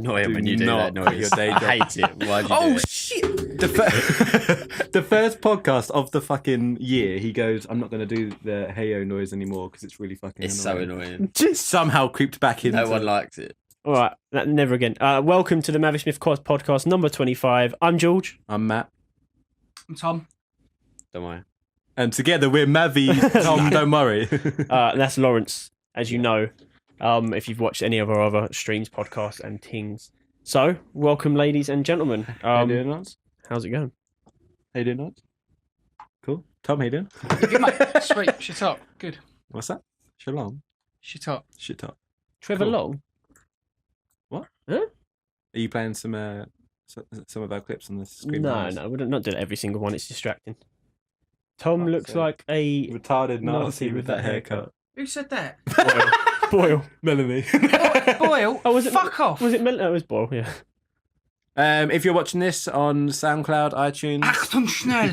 annoying when you do that noise. Your day job. I hate it. Why'd you do it? Shit! The first podcast of the fucking year, he goes, "I'm not going to do the heyo noise anymore because it's really fucking It's annoying." so annoying. Just somehow creeped back into. No one likes it. All right, never again. Welcome to the MAViSMITH Podcast number 25. I'm George. I'm Matt. I'm Tom. Don't worry. And together we're Mavi. Tom, don't worry. That's Lawrence, as you know, if you've watched any of our other streams, podcasts, and things. So, welcome, ladies and gentlemen. How you doing, lads? How's it going? How you doing, lads? Cool. Tom, how you doing? Good, mate. Sweet. Shit up. Good. What's that? Shalom. Shit up. Shit up. Trevor Cool. Long? What? Huh? Are you playing some of our clips on the screen? No, we don't not do every single one. It's distracting. Tom looks so- like a Retarded Nazi with that haircut. Who said that? Boyle. Melanie. Boyle. Oh, was it? Fuck off. Was it? No, it was Boyle. Yeah. If you're watching this on SoundCloud, iTunes, Achtung schnell.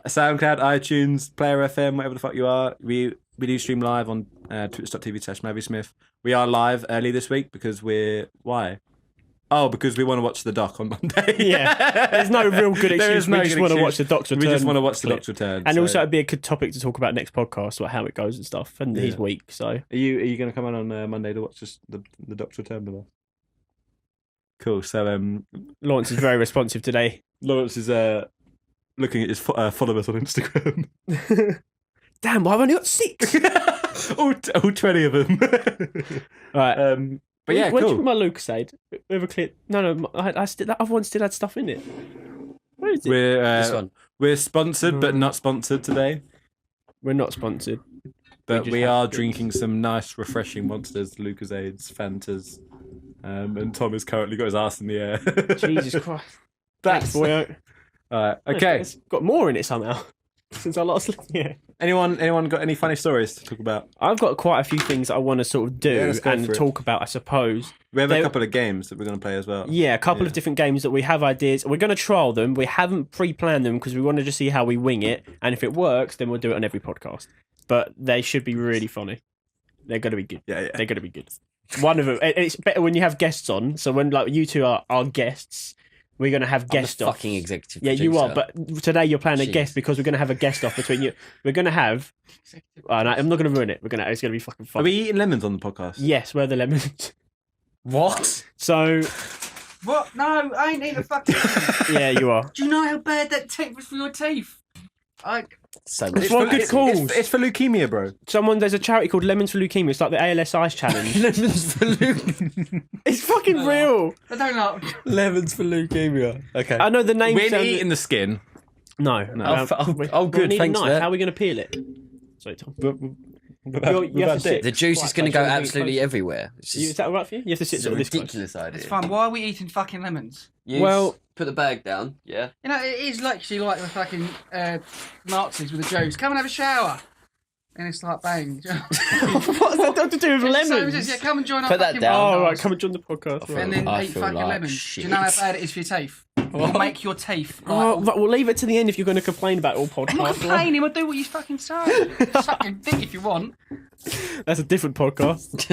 SoundCloud, iTunes, Player FM, whatever the fuck you are, we do stream live on twitch.tv/MAViSMITH. We are live early this week because why? Oh, because we want to watch the doc on Monday. Yeah. There's no real good There excuse. is no We just good want to excuse. watch the Doc's Return. We just want to watch the clip. Doc's Return. And so- also, it'd be a good topic to talk about next podcast, about how it goes and stuff. And his Yeah. week, so Are you going to come on Monday to watch the Doc's Return with us? Cool. So Lawrence is very responsive today. Lawrence is looking at his followers on Instagram. Damn, why have I only got 6? all 20 of them. Right. But yeah, Where'd you cool. put my Lucasade? We have a clip. No, that other one still had stuff in it. Where is it? This one. We're sponsored, but not sponsored today. We're not sponsored. But just we have are to. drinking some nice, refreshing Monsters, Lucasades, Fantas. And Tom has currently got his ass in the air. Jesus Christ. That's Thanks, boy. okay. It's got more in it somehow. Since I last yeah. Anyone got any funny stories to talk about? I've got quite a few things that I want to sort of do Yeah, let's go and for it. talk about, I suppose. We have There- a couple of games that we're going to play as well. Yeah, a couple Yeah. of different games that we have ideas. We're going to trial them. We haven't pre-planned them because we want to just see how we wing it. And if it works, then we'll do it on every podcast. But they should be really funny. They're going to be good. Yeah. They're going to be good. One of them. It's better when you have guests on. So when like you two are guests, we're going to have I'm guest the off. fucking executive Yeah, you are. producer. But today you're playing a Jeez. guest because we're going to have a guest off between you. We're going to have. Oh, no, I'm not going to ruin it. It's going to be fucking fun. Are we eating lemons on the podcast? Yes, we're the lemons. What? So What? No, I ain't eating a fucking. yeah, you are. Do you know how bad that tape was for your teeth? So It's one good calls. It's for leukemia, bro. There's a charity called Lemons for Leukemia. It's like the ALS Ice Challenge. Lemons for leukemia. It's fucking real. I don't know. Lemons for leukemia. Okay. I know the name. We ain't sounds- eating the skin. No. good, We need thanks a for knife. that. How are we going to peel it? Sorry, Tom. We've You have had to sit. The juice is Right, going to so go should we absolutely close- everywhere. It's Is just that all right for you? You have to sit it's a sort of this close. ridiculous idea. It's fine. Why are we eating fucking lemons? Well- put the bag down. Yeah. You know, it is literally like the fucking Nazis with the Joes. Come and have a shower. And it's like bang. What's that got to do with So lemons? just, yeah, come and join our Put that fucking down. Oh, podcast. right. Come and join the podcast. And Right. then I eat feel fucking like lemons. shit. Do you know how bad it is for your teeth? It'll make your teeth. Like, Oh, right, we'll leave it to the end if you're going to complain about all I'm not podcasts. complaining. I'll do what you fucking say. Suck your dick if you want. That's a different podcast.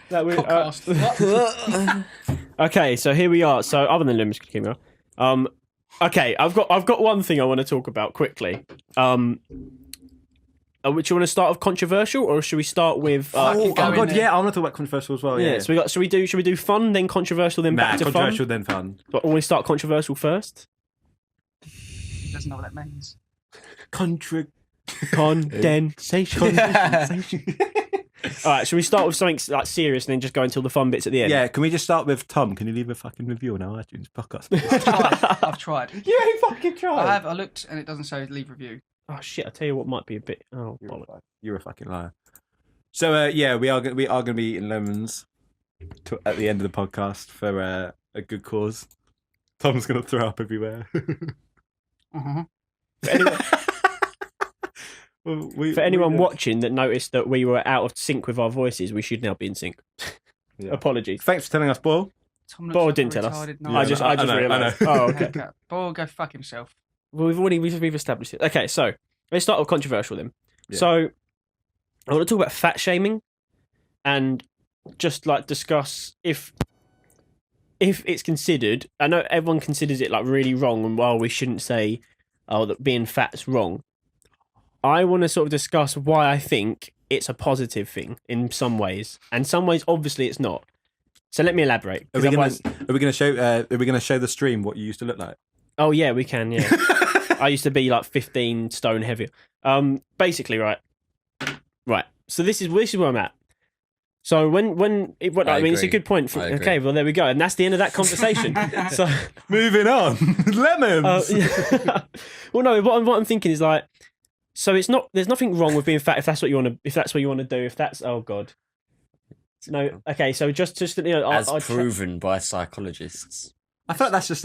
That we- Podcast. Okay, so here we are. So other than lemons leukemia, okay, I've got one thing I want to talk about quickly. Which you want to start with controversial, or should we start with? Oh go in god, there. yeah, I want to talk about controversial as well. Yeah. So should we do fun, then controversial, then back to controversial fun? then fun. But we start controversial first. Doesn't know what that means. Condensation. All right, should we start with something like serious and then just go until the fun bits at the end? Yeah, can we just start with Tom? Can you leave a fucking review on our iTunes podcast? I've tried. You ain't fucking tried. I looked and it doesn't say leave review. Oh shit! I tell you what might be a bit. Oh, bollocks. You're a fucking liar. So yeah, we are going to be eating lemons at the end of the podcast for a good cause. Tom's going to throw up everywhere. Uh-huh. For anyone watching that noticed that we were out of sync with our voices, we should now be in sync. Yeah. Apologies. Thanks for telling us, Paul. Tom looks Boyle like a didn't tell us. retarded Yeah, I just I know, realised. I know. Oh, okay. haircut. Boyle, go fuck himself. Well, we've established it. Okay, so let's start with controversial then. Yeah. So I want to talk about fat shaming and just like discuss if if it's considered, I know everyone considers it like really wrong, and while we shouldn't say, oh, that being fat's wrong. I want to sort of discuss why I think it's a positive thing in some ways, and some ways obviously it's not. So let me elaborate. Are we going to show the stream what you used to look like? Oh yeah, we can. Yeah, I used to be like 15 stone heavier. Basically, right. So this is where I'm at. So when it's a good point. Okay, well there we go, and that's the end of that conversation. So moving on, lemons. Well, no, what I'm thinking is like, so it's not. There's nothing wrong with being fat if that's what you want to. If that's what you want to do. If that's oh god. No. Okay. So just as proven by psychologists. I feel like that's just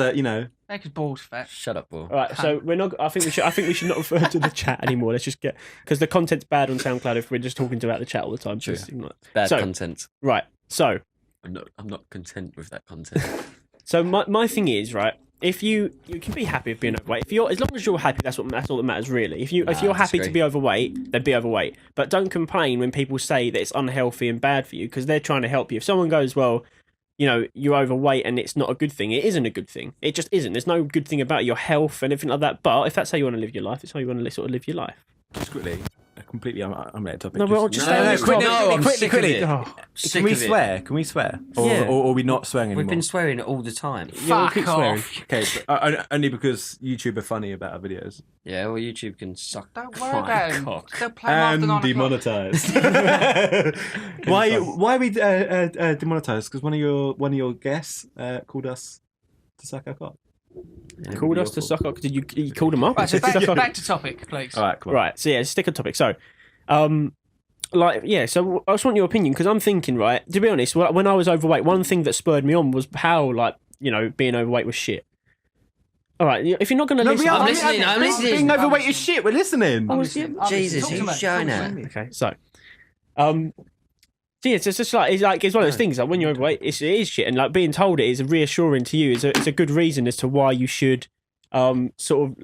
Make his balls fat. Shut up, Paul. All right, so we're not. I think we should not refer to the chat anymore. Let's just get because the content's bad on SoundCloud if we're just talking about the chat all the time. True. Like, Bad content. Right. So I'm not content with that content. So my thing is right. If you can be happy with being overweight. If you're as long as you're happy, that's all that matters really. If you're happy to be overweight, then be overweight. But don't complain when people say that it's unhealthy and bad for you because they're trying to help you. If someone goes, well, you're overweight and it's not a good thing. It isn't a good thing. It just isn't. There's no good thing about your health and everything like that. But if that's how you want to live your life, it's how you want to sort of live your life. Just quickly, completely unrelated topic. No, we'll just stay on this topic. Quickly. Oh. Can we swear? Can we swear? Or are we not swearing anymore? We've been swearing all the time. Fuck Fuck off. Okay, but only because YouTube are funny about our videos. Yeah, well, YouTube can suck. Don't worry about him. cock. They'll play him after 9 o'clock. Demonetized. Why are we demonetized? Because one of your guests called us to suck our cock. Called us to suck up. Did you call them up? Right, so back to topic, please. All right, come on. Right. So yeah, stick on topic. So, so I just want your opinion because I'm thinking, right. To be honest, when I was overweight, one thing that spurred me on was how being overweight was shit. All right, if you're not going to listen, I'm listening. Being overweight is shit. We're listening. Jesus, who's showing that? Okay, so, yeah, it's just like it's one of those things. Like when you're overweight, it is shit, and like being told it is reassuring to you. It's a good reason as to why you should sort of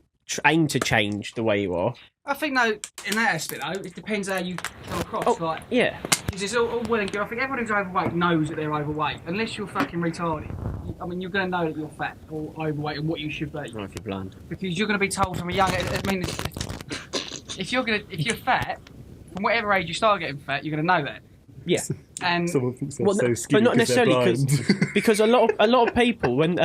aim to change the way you are. I think though, in that aspect though, it depends how you come across. Yeah. Because it's all well and good. I think everyone who's overweight knows that they're overweight. Unless you're fucking retarded. I mean, you're going to know that you're fat or overweight and what you should be. Not if you're blind. Because you're going to be told from a young. I mean, if you're fat, from whatever age you start getting fat, you're going to know that. Yeah. And someone thinks they're so skinny, but not necessarily because a lot of people when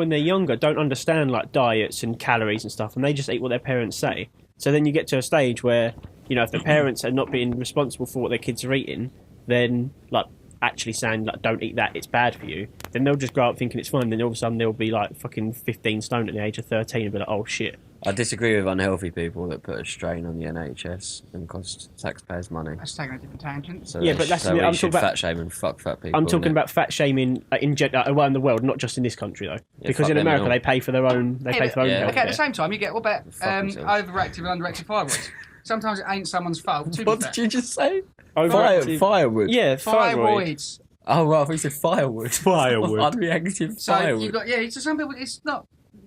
they're younger don't understand like diets and calories and stuff, and they just eat what their parents say. So then you get to a stage where if the parents are not being responsible for what their kids are eating, then like actually saying like don't eat that, it's bad for you. Then they'll just grow up thinking it's fine. Then all of a sudden they'll be like fucking 15 stone at the age of 13 and be like, oh shit. I disagree with unhealthy people that put a strain on the NHS and cost taxpayers money. That's taking a different tangent. So yeah, but that's so I'm talking about fat shaming. Fuck fat people. I'm talking about fat shaming around the world, not just in this country though. Yeah, because in America they pay for their own. They pay for their own health. Okay, at the same time, you get what about overactive and underactive thyroids? Sometimes it ain't someone's fault. What did you just say? Overactive. Firewood. Yeah, thyroid. Thyroids. Oh, right, I thought you said firewood. Firewood. Unreactive So firewood. you've got so some people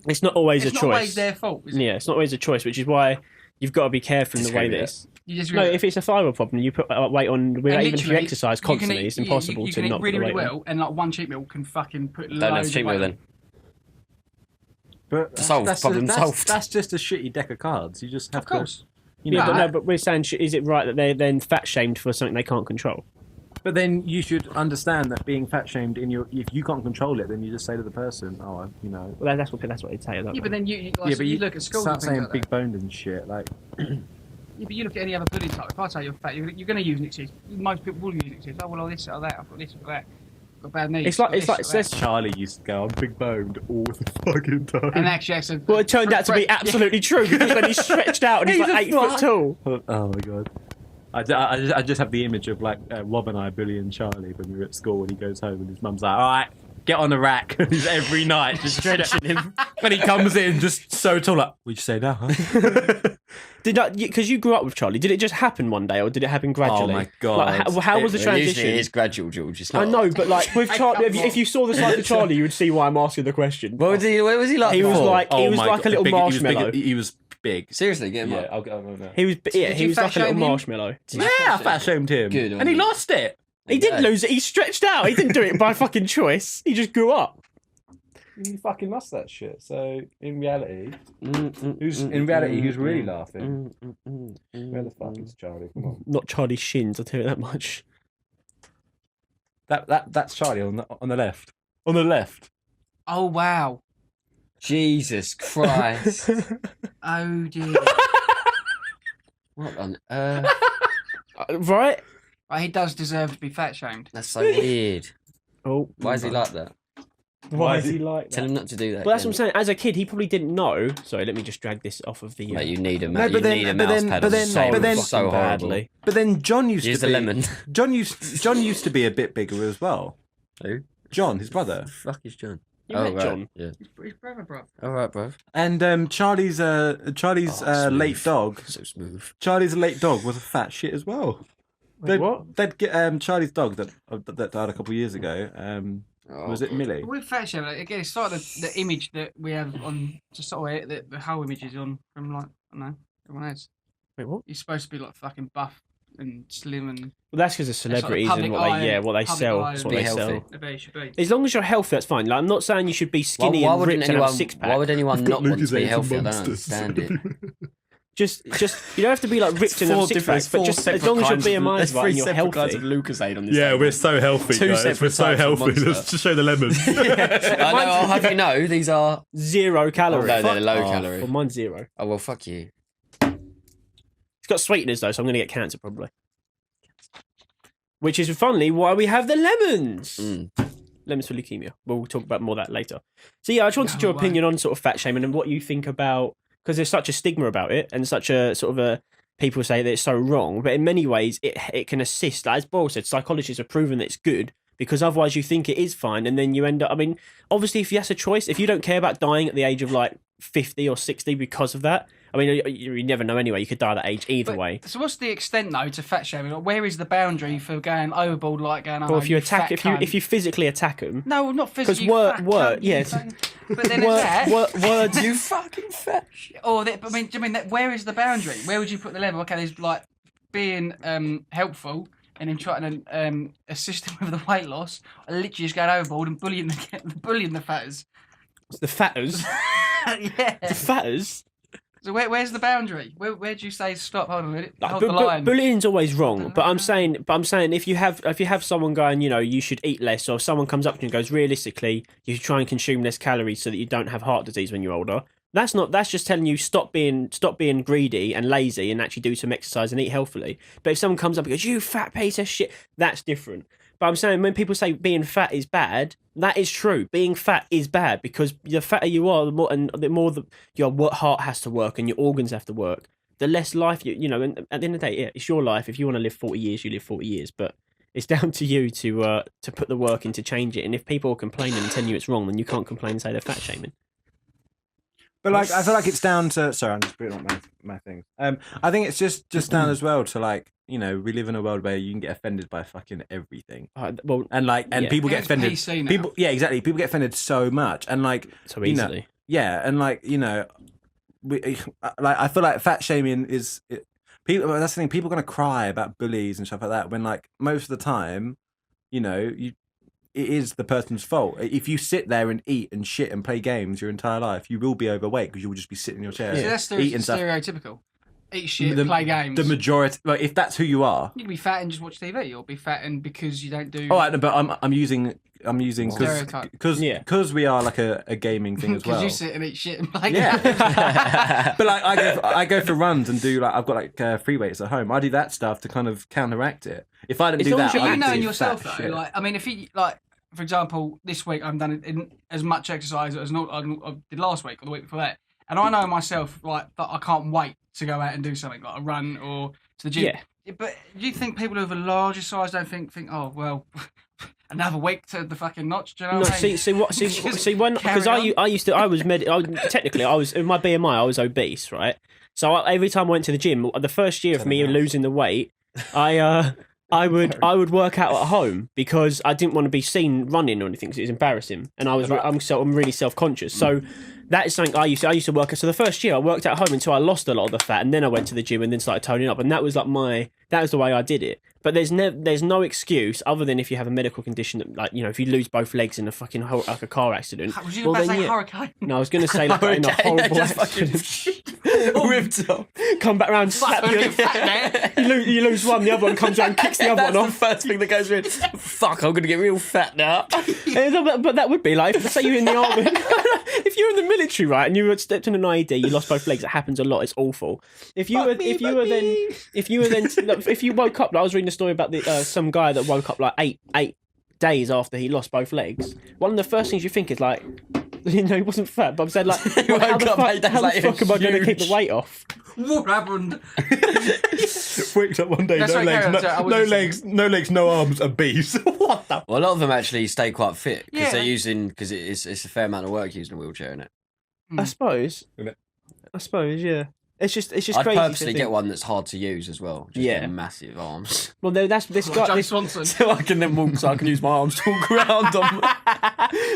it's not always a it's choice. not always their fault. Is it? Yeah, it's not always a choice, which is why you've got to be careful in the way that it's. You just No, if it's a thyroid problem, you put weight on. Even if you literally, exercise constantly, it's impossible you to can not eat really, put really weight on. well, and like one cheat meal can fucking put Don't have loads cheat of meal weight then. on. But Problem solved. That's just a shitty deck of cards. You just have Of course. But we're saying, is it right that they're then fat shamed for something they can't control? But then you should understand that being fat shamed if you can't control it, then you just say to the person, Well, that's what they say. Yeah, but then you look at schools start and things saying like big that. boned and shit. Like, Yeah, but you look at any other bully type. If I tell you're fat, you're going to use an excuse. Most people will use an excuse. Oh well, this or that. I've got this or that. I've got bad knees. It's like Charlie used to go, I'm big boned all the fucking time. And actually, well, it turned out to be absolutely true because then he's stretched out and he's like 8 foot tall. Oh my god. I just have the image of like Rob and I bullying Charlie when we were at school and he goes home and his mum's like, alright, get on the rack. And he's every night just stretching him. And he comes in just so tall, like, what'd you say now, huh? Because you grew up with Charlie, did it just happen one day or did it happen gradually? Oh my god. Like, how was the transition? Usually it is gradual, George. It's not. I know, but like with Charlie, if you saw the side of Charlie, you would see why I'm asking the question. Where was he like? He was before? like a little marshmallow. He was big. Seriously, get him up. I'll go now. He was you like fat a little shame him? marshmallow. Yeah, I fat shamed him. Good on and he you. lost it. He didn't lose it. He stretched out. He didn't do it by fucking choice. He just grew up. he fucking lost that shit. So in reality, who's really laughing? Where the fuck is Charlie? Come on. Not Charlie Shins, I'll tell you that much. That's Charlie on the left. On the left. Oh wow. Jesus Christ. Oh dear. What on earth? Right? Right, he does deserve to be fat shamed. That's so weird. Oh, Why is he like that? Why is he like that? Tell him not to do that. Well, that's what I'm saying. As a kid, he probably didn't know. Sorry, let me just drag this off of the. Mate, you need a No, but then- need a but mouse then- pad but on the then- side. but then- so horrible. badly. But then John used Here's to the be lemon. John used to be a bit bigger as well. Who? John, his brother. The fuck is John? You met right. John? Yeah. His brother, bro. All right, bro. And Charlie's smooth. late dog. So smooth. Charlie's late dog was a fat shit as well. Wait, what? They'd get Charlie's dog that died a couple of years ago. Was it Millie? But with fat shaming, like, again, it's sort of the image that we have on, just sort of the whole image is on from like, I don't know, everyone else. Wait, what? You're supposed to be like fucking buff and slim and Well, that's because of sort of celebrities public and what eye they, and what they public sell. eye That's and what be they healthy. sell. the way it should be. As long as you're healthy, that's fine. Like, I'm not saying you should be skinny why and would ripped and have a anyone? six pack. Why would anyone not want to be Lucozade healthy? I don't monsters. understand it. Just you don't have to be like ripped and have a six pack, but just as long as your BMI is right and you're healthy. Lucozade on this. Yeah, we're so healthy, Two guys. We're separate so types of healthy. monster. Let's just show the lemons. I know. I'll have you know these are. 0 calories. Oh, no, they're low Oh, calorie. Well, mine's 0. Oh well, fuck you. It's got sweeteners though, so I'm going to get cancer probably. Which is funnily why we have the lemons. Lemons for leukemia. We'll talk about more of that later. So yeah, I just wanted your opinion on sort of fat shaming and what you think about, because there's such a stigma about it and such a sort of a, people say that it's so wrong, but in many ways it can assist. Like, as Boyle said, psychologists have proven that it's good, because otherwise you think it is fine and then you end up, I mean, obviously if you have a choice, if you don't care about dying at the age of like 50 or 60 because of that, I mean, you never know anyway. You could die at that age either way. So what's the extent though to fat shaming? Like, where is the boundary for going overboard, like going? Oh, Well, if you fat attack, cunt. if you physically attack them, no, not physically. Because fat word, cunt, yeah. you fucking- But then it's that. words. You fucking fat shit. Or that, I mean, do you mean that? Where is the boundary? Where would you put the level? Okay, there's like being helpful and then trying to assist him with the weight loss, or literally just going overboard and bullying the fatters. The fatters. Yeah. The fatters. So where's the boundary? Where do you say stop? Hold on a minute. Like, Hold the line. bullying's always wrong, but I'm saying if you have someone going, you know, you should eat less, or if someone comes up to you and goes, realistically, you should try and consume less calories so that you don't have heart disease when you're older. That's just telling you stop being greedy and lazy and actually do some exercise and eat healthily. But if someone comes up and goes, you fat piece of shit, that's different. But I'm saying when people say being fat is bad, that is true. Being fat is bad because the fatter you are, the more your heart has to work and your organs have to work. The less life you know. And at the end of the day, yeah, it's your life. If you want to live 40 years, you live 40 years. But it's down to you to put the work in to change it. And if people are complaining and telling you it's wrong, then you can't complain and say they're fat shaming. But like, I feel like it's down to. Sorry, I'm just putting on my things. I think it's just down as well to, like, you know, we live in a world where you can get offended by fucking everything, Well, and yeah. people get It's offended. PC now. People, yeah, exactly. People get offended so much, and like, so you know, easily. yeah, and like, you know, I feel like fat shaming is people. That's the thing. People are gonna cry about bullies and stuff like that when, like, most of the time, you know, it is the person's fault. If you sit there and eat and shit and play games your entire life, you will be overweight because you will just be sitting in your chair. See, that's eating stuff. stereotypical. Eat shit, play games. The majority, like, if that's who you are. You can be fat and just watch TV, or be fat and because you don't do. Oh, but I'm using Stereotype. because we are like a gaming thing as well. Because you sit and eat shit and play games. Yeah, but like I go for runs and do, like, I've got like free weights at home. I do that stuff to kind of counteract it. If I didn't As do long that, as you're I'd You know do in yourself fat though, shit. like, I mean, if you, like, for example, this week I've done in as much exercise as I did last week or the week before that, and I know myself, like, that I can't wait to go out and do something like a run or to the gym. Yeah. But do you think people who have a larger size don't think oh well, another week to the fucking notch? Do you know No, what I mean? see when, because I used to, technically I was in my BMI, I was obese, right? So every time I went to the gym, the first year of me losing the weight, I I would work out at home because I didn't want to be seen running or anything because it was embarrassing, and I'm really self-conscious. So that is something I used to work at. So the first year I worked at home until I lost a lot of the fat, and then I went to the gym and then started toning up, and that was like that was the way I did it. But there's no excuse other than if you have a medical condition that, like, you know, if you lose both legs in a fucking like a car accident. Was you about to say hurricane? No, I was going to say like in a horrible accident. Ripped off. Come back round, slap you. You lose one, the other one comes around, kicks the other one off. That's the first thing that goes through. Fuck, I'm gonna get real fat now. But that would be like, say you're in the army. If you're in the military, right, and you stepped in an IED, you lost both legs. It happens a lot. It's awful. If you woke up, like, I was reading a story about some guy that woke up like eight days after he lost both legs. One of the first things you think is like, you know, he wasn't fat, but I'm saying like, well, how the fuck am I going to keep the weight off? What happened? Wakes up one day, That's no right, legs, no legs, no arms, a beast. What the? Well, a lot of them actually stay quite fit because Yeah. they're using it's a fair amount of work using a wheelchair in it. I suppose, yeah. It's just I'd crazy. purposely get one that's hard to use as well. Just Yeah. get massive arms. Well, that's this Like guy. James Swanson. So I can then walk, so I can use my arms to walk around on.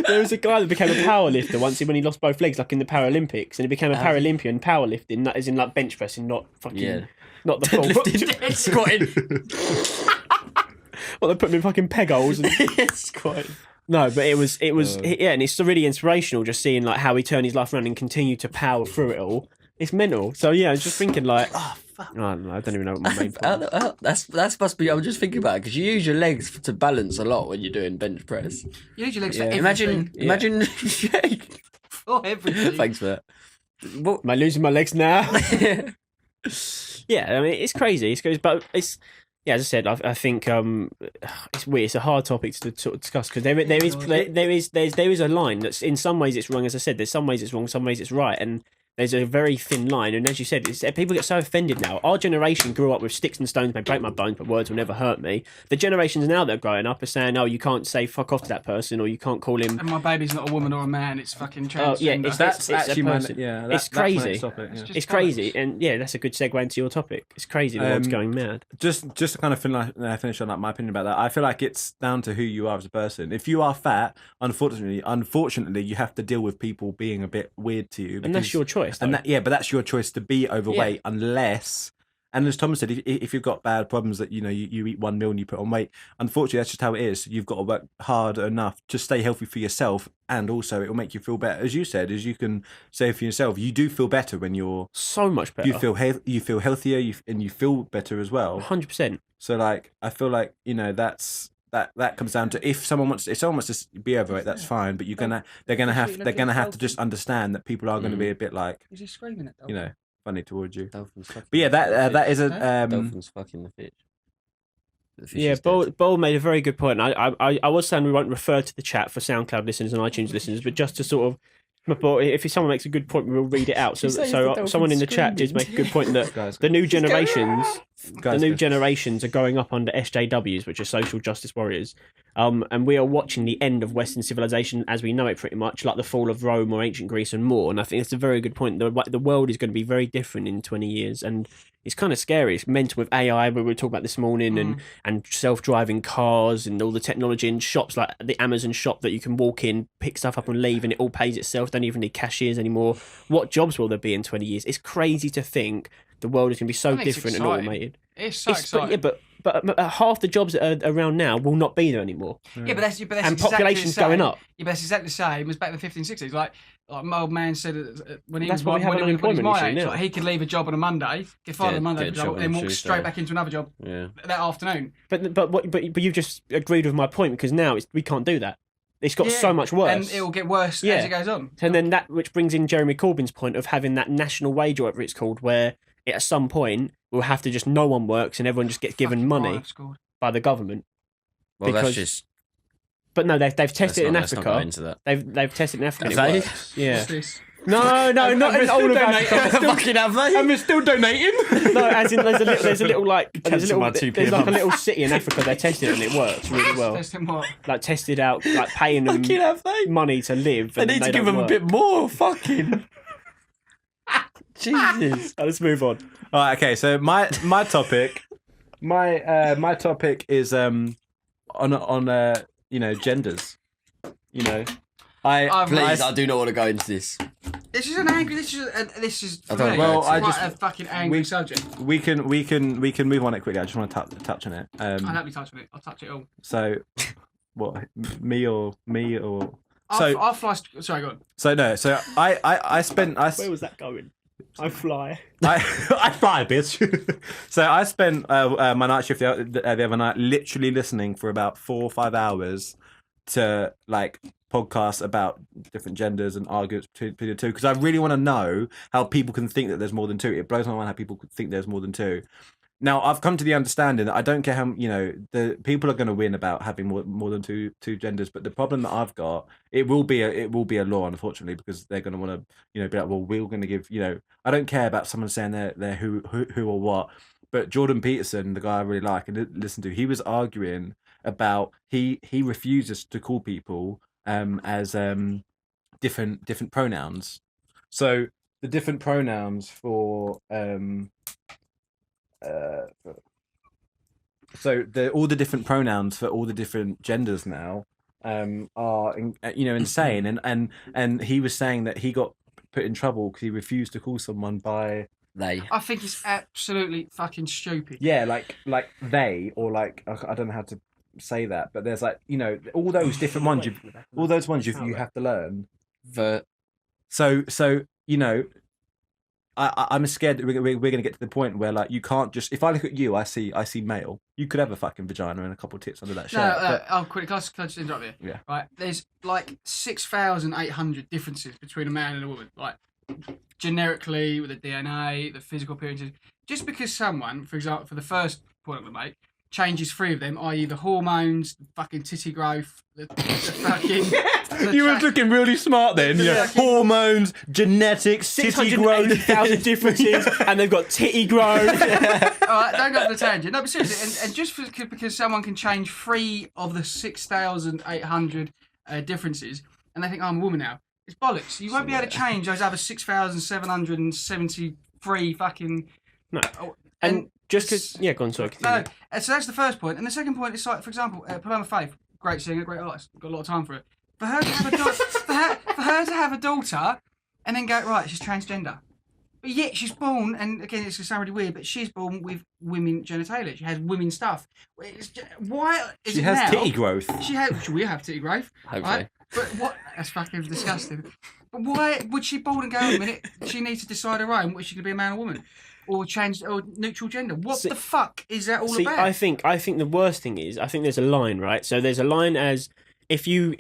There was a guy that became a power lifter once when he lost both legs, like in the Paralympics, and he became a Paralympian powerlifting, that is in like bench pressing, not fucking, not the full. Deadlifting, squatting. Well, they put him in fucking peg holes. And... Squatting. No, but it was, yeah, and it's really inspirational just seeing like how he turned his life around and continued to power through it all. It's mental. So yeah, I was just thinking like, I don't know, I don't even know what my main point is. That's must be. I was just thinking about it because you use your legs to balance a lot when you're doing bench press. You need your legs for Yeah. everything. Imagine. For everything. Thanks for that. What? Am I losing my legs now? Yeah, I mean it's crazy. It's crazy, but it's. Yeah, as I said, I think it's weird. It's a hard topic to sort of discuss because there is a line that's in some ways it's wrong. As I said, there's some ways it's wrong, some ways it's right, and there's a very thin line. And as you said, people get so offended now. Our generation grew up with sticks and stones may break my bones, but words will never hurt me. The generations now that are growing up are saying, "Oh, you can't say fuck off to that person, or you can't call him." And my baby's not a woman or a man; it's fucking transgender. Oh yeah, That's actually a my person. that's crazy. my next topic, yeah. It's crazy, and yeah, that's a good segue into your topic. It's crazy the world's going mad. Just to kind of finish on like my opinion about that, I feel like it's down to who you are as a person. If you are fat, unfortunately, you have to deal with people being a bit weird to you, And that's your choice. but that's your choice to be overweight, unless. And as Thomas said, if you've got bad problems that you eat one meal and you put on weight, unfortunately that's just how it is. You've got to work hard enough to stay healthy for yourself, and also it will make you feel better. As you said, as you can say for yourself, you do feel better when you're so much better. You feel healthier, and you feel better as well. 100%. So like, I feel like that comes down to if someone wants to be overweight, that's fine. But they're gonna have to just understand that people are going to be a bit like, Is he screaming at Dolphin? funny towards you. Dolphins fucking But yeah, that is a Dolphins fucking the fish. The fish Yeah, is dead. Bol made a very good point. I was saying we won't refer to the chat for SoundCloud listeners and iTunes listeners, but just to sort of, if someone makes a good point, we'll read it out. So someone in the chat did make a good point that the new generations, generations are going up under SJWs, which are social justice warriors. And we are watching the end of Western civilization as we know it, pretty much like the fall of Rome or ancient Greece and more. And I think it's a very good point. The world is going to be very different in 20 years, and it's kind of scary. It's mental with AI, we were talking about this morning, and self-driving cars and all the technology in shops like the Amazon shop that you can walk in, pick stuff up and leave, and it all pays itself. Don't even need cashiers anymore. What jobs will there be in 20 years? It's crazy to think the world is going to be so different and automated. It's so exciting. But half the jobs that are around now will not be there anymore. Yeah, but that's and exactly population's the same. going up. Yeah, but that's exactly the same as back in the 1560s. Like my old man said when he That's was why we have an when he was unemployment my issue age, now. like, he could leave a job on a Monday, get fired on a Monday, get a job on and a walk Tuesday. straight back into another job that afternoon. But you've just agreed with my point, because now we can't do that. It's got so much worse. And it will get worse as it goes on. And then that, which brings in Jeremy Corbyn's point of having that national wage, or whatever it's called, where at some point we'll have to just, no one works and everyone just gets given money by the government. Well, that's just. But no, they've tested it in Let's not go Africa. into that. They've tested it in Africa. And Have it they? works. Yeah. What's this? No, not in all of Africa. Fucking have they? And we're still donating. No, as in there's a little like there's my 2p like a a little city in Africa. They tested it and it works really well. Testing what? Like tested out, like paying them Fucking have they? money to live. They and need to they give don't them a work. bit more. Fucking. Jesus. Let's move on. All right, okay. So my topic my topic is on genders. I do not want to go into this. This is an angry. This is. I don't for me, know. it's Well, quite a fucking angry subject. We can move on it quickly. I just want to touch on it. I'll help you touch on it. I'll touch it all. So, what? Me or? I'll fly. Sorry, go on. So no. So I spent. Where was that going? I fly. I fly, bitch. So I spent my night shift the other night literally listening for about 4 or 5 hours to like podcasts about different genders and arguments between the two, because I really want to know how people can think that there's more than two. It blows my mind how people could think there's more than two. Now I've come to the understanding that I don't care how the people are going to win about having more than two genders, but the problem that I've got, it will be a law, unfortunately, because they're going to want to be like, well, we're going to give I don't care about someone saying they're who or what, but Jordan Peterson, the guy I really like and listen to, he was arguing about he refuses to call people as different pronouns. So the different pronouns for all the different pronouns for all the different genders now are insane, and he was saying that he got put in trouble because he refused to call someone by they. I think it's absolutely fucking stupid. Yeah, like they, or like I don't know how to say that, but there's like all those different ones you have to learn. So I'm scared that we're going to get to the point where like you can't just, if I look at you, I see male. You could have a fucking vagina and a couple of tits under that shirt. I'll quickly. Can I just interrupt you? Yeah. Right. There's like 6,800 differences between a man and a woman. Like generically with the DNA, the physical appearances. Just because someone, for example, for the first point I'm gonna make, changes 3 of them, i.e. the hormones, the fucking titty growth, the fucking... You were looking really smart then. Yeah. Hormones, genetics, titty growth. 680,000 differences, and they've got titty growth. Alright, don't go off the tangent. No, but seriously, and just because someone can change 3 of the 6,800 differences, and they think, I'm a woman now, it's bollocks. You won't be able to change those other 6,773 fucking... No. And just because... Yeah, go on, sorry. No, so that's the first point. And the second point is, like, for example, Paloma Faith, great singer, great artist, got a lot of time for it. For her to have a for her to have a daughter and then go, right, she's transgender. But yet she's born, and again, it's going to sound really weird, but she's born with women genitalia. She has women stuff. Why is she it has now? titty growth. We have titty growth. Hopefully. Right? But what? That's fucking disgusting. But why would she born and go, wait a minute, she needs to decide her own, what she going to be, a man or woman? Or change, or neutral gender. What the fuck is that all about? I think the worst thing is, I think there's a line, right? So there's a line as if you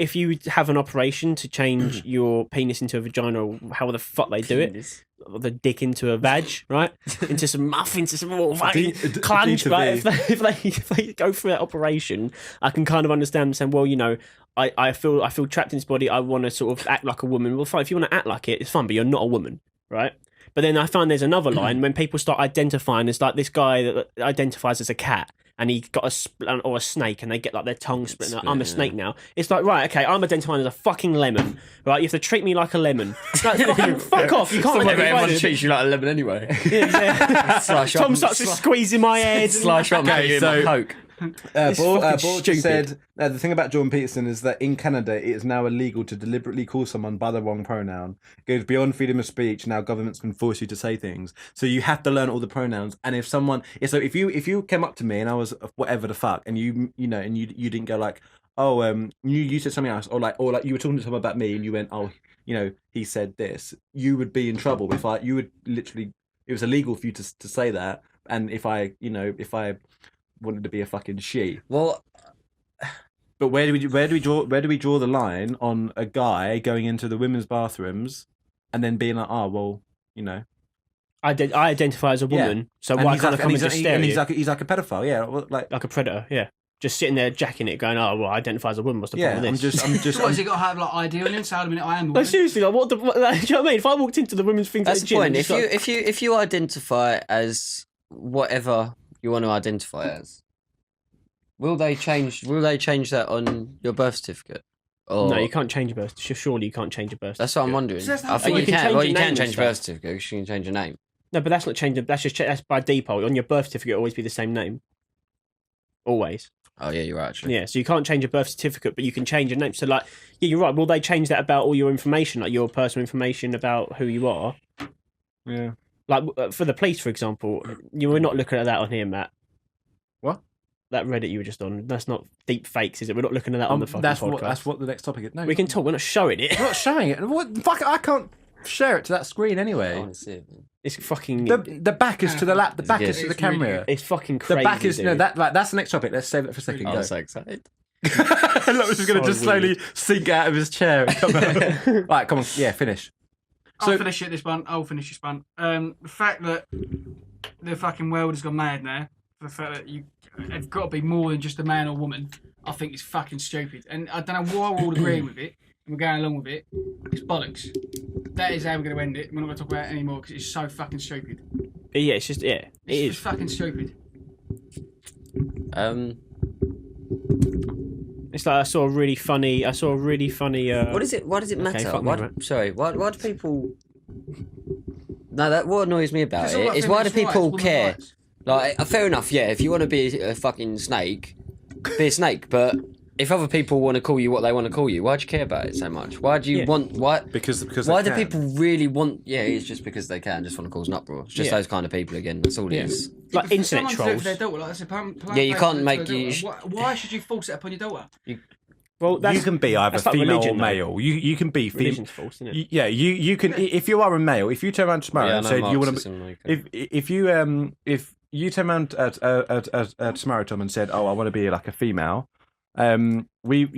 have an operation to change your penis into a vagina, or how the fuck they do it, or the dick into a vag, right? Into some muff, into some more fucking clunge, right? If they go through that operation, I can kind of understand saying, well, I feel trapped in this body. I want to sort of act like a woman. Well, fine. If you want to act like it, it's fine, but you're not a woman, right? But then I find there's another line when people start identifying as like this guy that identifies as a cat and he got a snake and they get like their tongue split. Like, I'm a snake now. It's like, right, okay, I'm identifying as a fucking lemon, right? You have to treat me like a lemon. Like, fuck off! You can't. Everyone treats you like a lemon anyway. Tom starts squeezing my head. Slice up my Coke. Ball just said the thing about Jordan Peterson is that in Canada it is now illegal to deliberately call someone by the wrong pronoun. It goes beyond freedom of speech. Now governments can force you to say things, so you have to learn all the pronouns. And if you came up to me and I was whatever the fuck, and you didn't go like, oh you said something else, or like you were talking to someone about me and you went, oh he said this, you would be in trouble. If you would literally, it was illegal for you to say that. And if I wanted to be a fucking she. Well, but where do we draw the line on a guy going into the women's bathrooms and then being like, I identify as a woman, so why can't I come and just stare at you? He's like a pedophile, yeah, like a predator, yeah. Just sitting there jacking it, going, "Oh, well, I identify as a woman. What's the problem with this?" I'm just. What, has he got to have like ID on him? So I am a woman. Like, seriously, like, do you know what I mean? If I walked into the women's thing, that's the point. If you identify as whatever you want to identify as, will they change that on your birth certificate? Or... No, you can't change your birth certificate. Surely you can't change your birth certificate. That's what I'm wondering. So I think you can. Well, you can change your birth certificate because you can change your name. No, but that's not changing. That's by default. On your birth certificate, it'll always be the same name. always. Oh yeah, you're right. Actually, Yeah, so you can't change a birth certificate, but you can change your name. So like, yeah, you're right. Will they change that about all your information, like your personal information about who you are? Yeah. Like for the police, for example, you were not looking at that on here, Matt. What? That Reddit you were just on. That's not deep fakes, is it? We're not looking at that on the fucking podcast. That's what the next topic is. No, We can talk. We're not showing it. We're not showing it. What? Fuck! I can't share it to that screen I anyway. want to see it. Man. It's fucking. The back is to the lap. The back good? is to the It's really camera. good. It's fucking crazy. The back is dude. that's the next topic. Let's save it for a second. Oh, Go. I'm so excited. Look, he's going to So just slowly sink out of his chair and come out. Right, come on. Yeah, finish. I'll finish it this one. I'll finish this one. The fact that the fucking world has gone mad now, for the fact that you have got to be more than just a man or woman, I think it's fucking stupid. And I don't know why we're all agreeing with it and we're going along with it. It's bollocks. That is how we're going to end it. We're not going to talk about it anymore because it's so fucking stupid. Yeah, it's just it It's is. just fucking stupid. It's like I saw a really funny. What is it? Why does it matter? fuck me, Why, right. sorry. Why do people? No, that what annoys me about It's all it about is why do feminist rights, people women's care? rights. Like, fair enough. Yeah, if you want to be a fucking snake, be a snake. But if other people want to call you what they want to call you, why do you care about it so much? Why do you want? Why? Because Why they do can. people really want? Yeah, it's just because they can. Just want to cause an uproar. It's just Yeah. those kind of people again. That's all it Yeah. is. Like If internet someone do it trolls. for their daughter, like I said, Yeah, you can't to make their you- daughter. Why should you force it upon your daughter? Well, that's, You can be either that's like female religion, or though. male. You can be female. Religion's false, isn't it? Yeah, you can. If you are a male, if you turn around tomorrow and said you want to, if you turn around tomorrow, Tom, and said, "Oh, I want to be like a female," we'd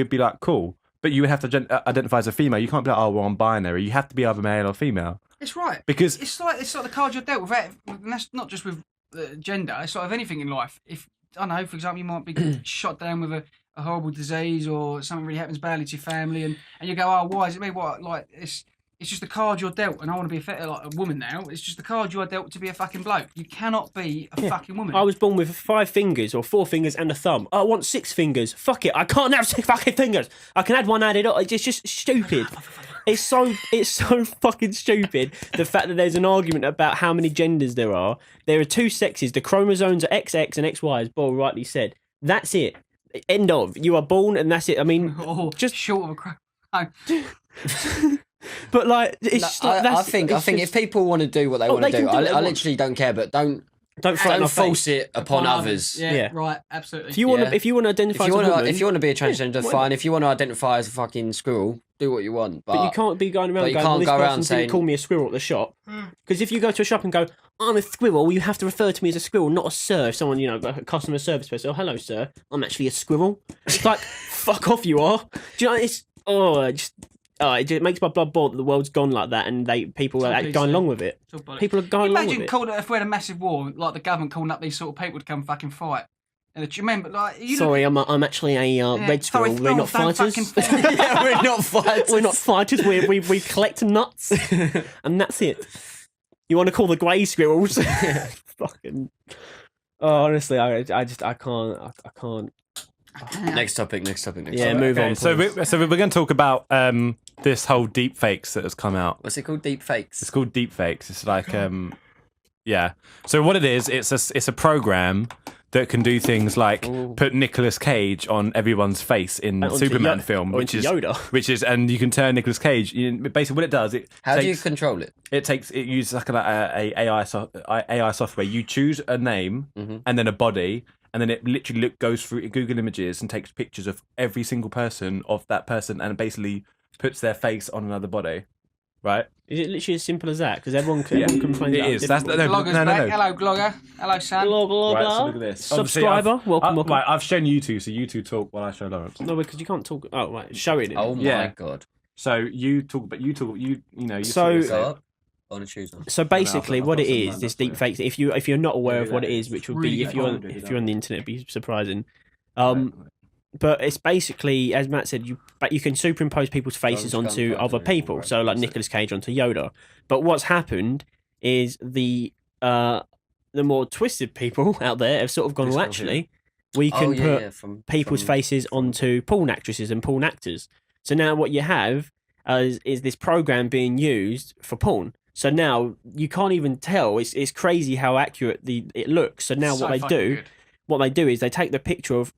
be like, "Cool," but you would have to identify as a female. You can't be like, "Oh, well, I'm binary." You have to be either male or female It's right. because It's like the card you're dealt with. And that's not just with gender. It's sort of anything in life. If I don't know, for example, you might be shot down with a horrible disease or something really happens badly to your family, and you go, "Oh, why is it me?" What? Like it's just the card you're dealt, and I want to be like a woman now. It's just the card you are dealt to be a fucking bloke. You cannot be a fucking woman. I was born with 5 fingers or 4 fingers and a thumb. I want 6 fingers. Fuck it. I can't have 6 fucking fingers. I can add one added up. It's just stupid. It's so fucking stupid. The fact that there's an argument about how many genders there are. There are 2 sexes. The chromosomes are XX and XY, as Bob rightly said. That's it. End of. You are born and that's it. I mean, or just short of a crow. but like it's just like, I think if people want to do what they want to they do, can do what they I want. literally don't care. But don't don't force it upon others. Yeah, right. Absolutely. If you want Yeah. to, if you want to identify If you as a woman, want to be a transgender, why fine. If you want to identify as a fucking squirrel, do what you want. but you can't be going around but you going, can't well, this go person around didn't saying- call me a squirrel at the shop. Because if you go to a shop and go, I'm a squirrel, you have to refer to me as a squirrel, not a sir. If someone, a customer service person, oh, hello, sir, I'm actually a squirrel. It's like, fuck off, you are. Do you know, it makes my blood boil that the world's gone like that and people are going along with it. People are going along with Imagine it. if we had a massive war, like the government calling up these sort of people to come fucking fight. And do you remember, like, Sorry, I'm actually a red squirrel. sorry, We're no, not don't fighters. fucking fight. Yeah, we're not fighters. We're not fighters. We collect nuts, and that's it. You want to call the grey squirrels? Fucking. Oh, honestly, I can't. Next topic. Yeah, move on. So please. we're going to talk about this whole deepfakes that has come out. What's it called? Deepfakes. It's called Deepfakes. It's like yeah. So what it is, it's a program that can do things like put Nicolas Cage on everyone's face in Onto Superman Yoda. film, Or which into Yoda. and you can turn Nicolas Cage. Basically, what it does, How do you control it? it uses like a AI software. You choose a name and then a body, and then it literally goes through Google Images and takes pictures of every single person of that person, and basically puts their face on another body. Right? Is it literally as simple as that? Because everyone can find It out. is. That's Glogger's back. Hello, Glogger. Hello, Sam. Right, so look at this. Subscriber, Obviously, welcome. Right, I've shown you two, so you two talk while I show Lawrence. No, because you can't talk. Oh, right, showing it. Oh my Yeah. god. So you talk, but you So- sort Go of up. On a choose one. So basically, I've what got it some is, lined this up for you. deepfakes. If you're not aware of what it is, which would be Really if you're good. on the internet, it'd be surprising. But it's basically, as Matt said, you can superimpose people's faces Don't onto come other back to me, people. right, So like that's it. Nicolas Cage onto Yoda. But what's happened is the more twisted people out there have sort of gone, This well, one here. actually, we can put from people's from- faces onto porn actresses and porn actors. So now what you have is this program being used for porn. So now you can't even tell. It's crazy how accurate it looks. So now what they do, what they do is they take the picture of,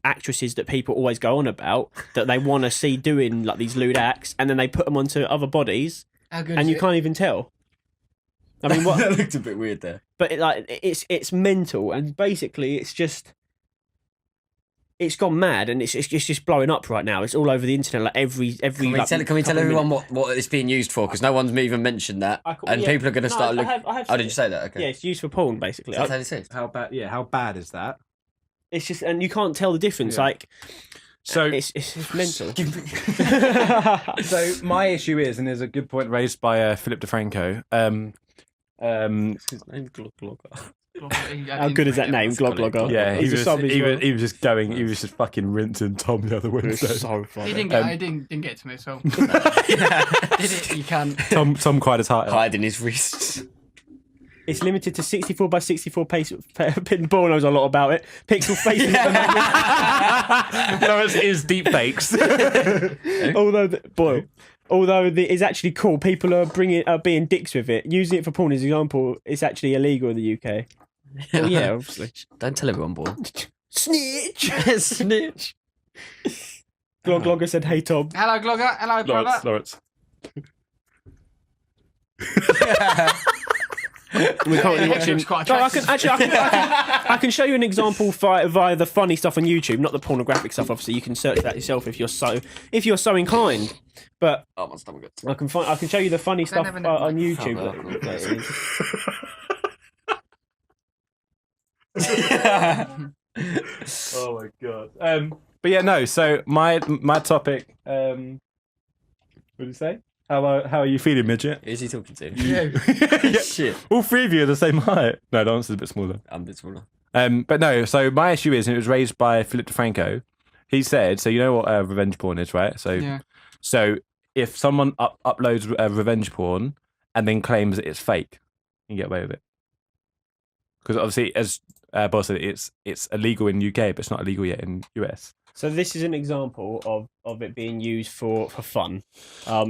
actresses that people always go on about that they want to see doing like these lewd acts, and then they put them onto other bodies, and you can't even tell. I mean, That looked a bit weird there. But it's mental, and basically it's gone mad, and it's just blowing up right now. It's all over the internet, like every. Can we tell everyone what it's being used for? Because no one's even mentioned that, people are going to start looking. Oh, did you say that? Okay. Yeah, it's used for porn, basically. That's how it is. How bad? Yeah, how bad is that? It's just, and you can't tell the difference. Yeah. Like, so it's mental. So my issue is, and there's a good point raised by Philip DeFranco. His name's Glogger. How good is that name, Glogger? Yeah, he was just going. Nice. He was just fucking rinsing Tom the other Wednesday. So funny. He didn't get to me, so did it? You can. Tom cried his heart out. Hiding his wrists. It's limited to 64 by 64 Paul knows a lot about it. Pixel faces. No, it is Deepfakes. Although it's actually cool, people are being dicks with it. Using it for porn as an example, it's actually illegal in the UK. Well, yeah, obviously. Don't tell everyone, boy. Snitch. Snitch. Glogger said, "Hey Tom." Hello, Glogger. Hello, brother. Lawrence. We're currently watching. I can show you an example via the funny stuff on YouTube, not the pornographic stuff. Obviously, you can search that yourself if you're so inclined. But my stomach gets. I can show you the funny stuff on YouTube. Oh my god. But yeah, no. So my topic. What did you say? How are you feeling, midget? Who's he talking to? Yeah. Shit. All three of you are the same height. No, the answer's a bit smaller. I'm a bit smaller. But no. So my issue is, and it was raised by Philip DeFranco. He said, so you know what revenge porn is, right? So, Yeah. So if someone uploads revenge porn and then claims that it's fake, you can get away with it. Because obviously, as Boss said, it's illegal in UK, but it's not illegal yet in US. So this is an example of it being used for fun.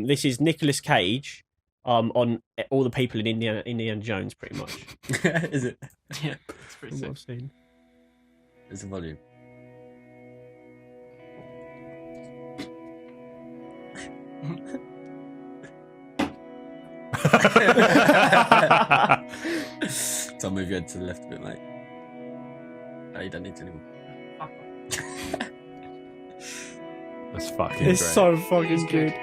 This is Nicolas Cage on all the people in Indiana Jones, pretty much. Is it? Yeah, it's pretty From sick. what I've seen. It's the volume. So I'll move your head to the left a bit, mate. No, you don't need to anymore. That's fucking It's great. so fucking good.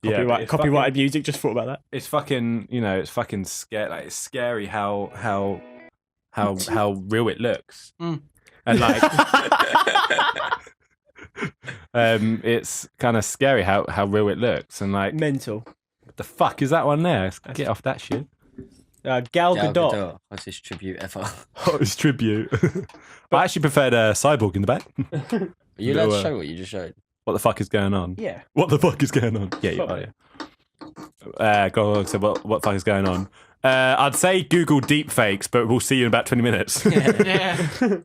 Yeah, Copyrighted music. Just thought about that. It's fucking, it's fucking scary. Like, it's scary how real it looks, Mm. and like, it's kind of scary how real it looks, and like, Mental. what the fuck is that one there? Get off that shit. Gal Gadot. What's his tribute ever? Hottest tribute. I actually preferred Cyborg in the back. Are you allowed No, to show what you just showed? What the fuck is going on? Yeah. What the fuck is going on? Yeah, you are, yeah. Go said, what the fuck is going on? I'd say Google deepfakes, but we'll see you in about 20 minutes. Yeah.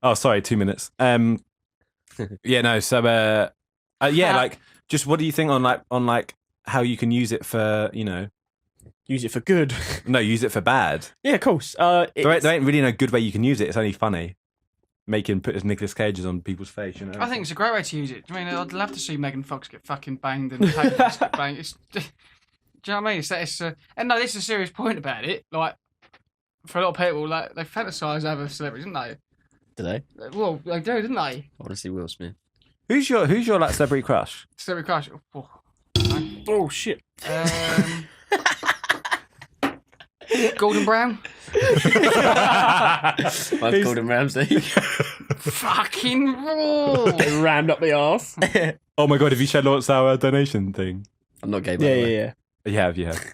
Oh, sorry, 2 minutes. Yeah, no. So, yeah, like, just what do you think on how you can use it for, Use it for good. no, use it for bad? Yeah, of course. There ain't really no good way you can use it. It's only funny. Put his Nicolas Cages on people's face, I think it's a great way to use it. I mean, I'd love to see Megan Fox get fucking banged and Taylor get banged. Do you know what I mean? And no, this is a serious point about it. Like, for a lot of people, like, they fantasise over celebrities, don't they? Do they? Well, they do, didn't they? I want to see Will Smith. Who's your like celebrity crush? Celebrity crush. Oh shit. Gordon Brown. Mine's Gordon Ramsay. Fucking raw. Rammed up the arse. Oh my god, have you shared Lawrence our donation thing? I'm not gay, by the way. Yeah. You have.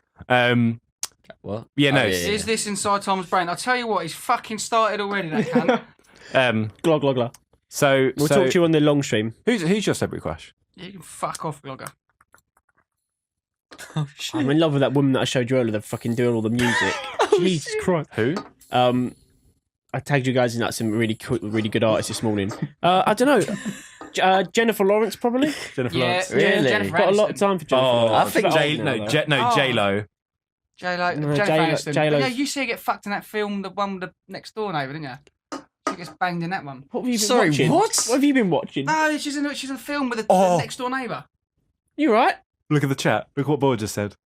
What? Yeah, no. Is this inside Tom's brain? I'll tell you what, he's fucking started already, that cunt. Glog, glog, glog. So We'll talk to you on the long stream. Who's your celebrity crush? You can fuck off, Glogger. Oh, shit. I'm in love with that woman that I showed you earlier. They're fucking doing all the music. Jesus Christ. Who? I tagged you guys in like some really cool, really good artists this morning. I don't know. Jennifer Lawrence, probably. Jennifer Yeah, Lawrence. Really? Jennifer Got a lot of Aniston. time for Jennifer Oh, Lawrence. I think She's a bit J older now, though. Lo. J-Lo, No, Jennifer Aniston. J-Lo's- Yeah, you see her get fucked in that film, the one with the next door neighbour, didn't you? She gets banged in that one. What have you been Sorry, watching? what? What have you been watching? No, she's in a film with the Oh. next door neighbour. You right? Look at the chat. Look what Boyd just said.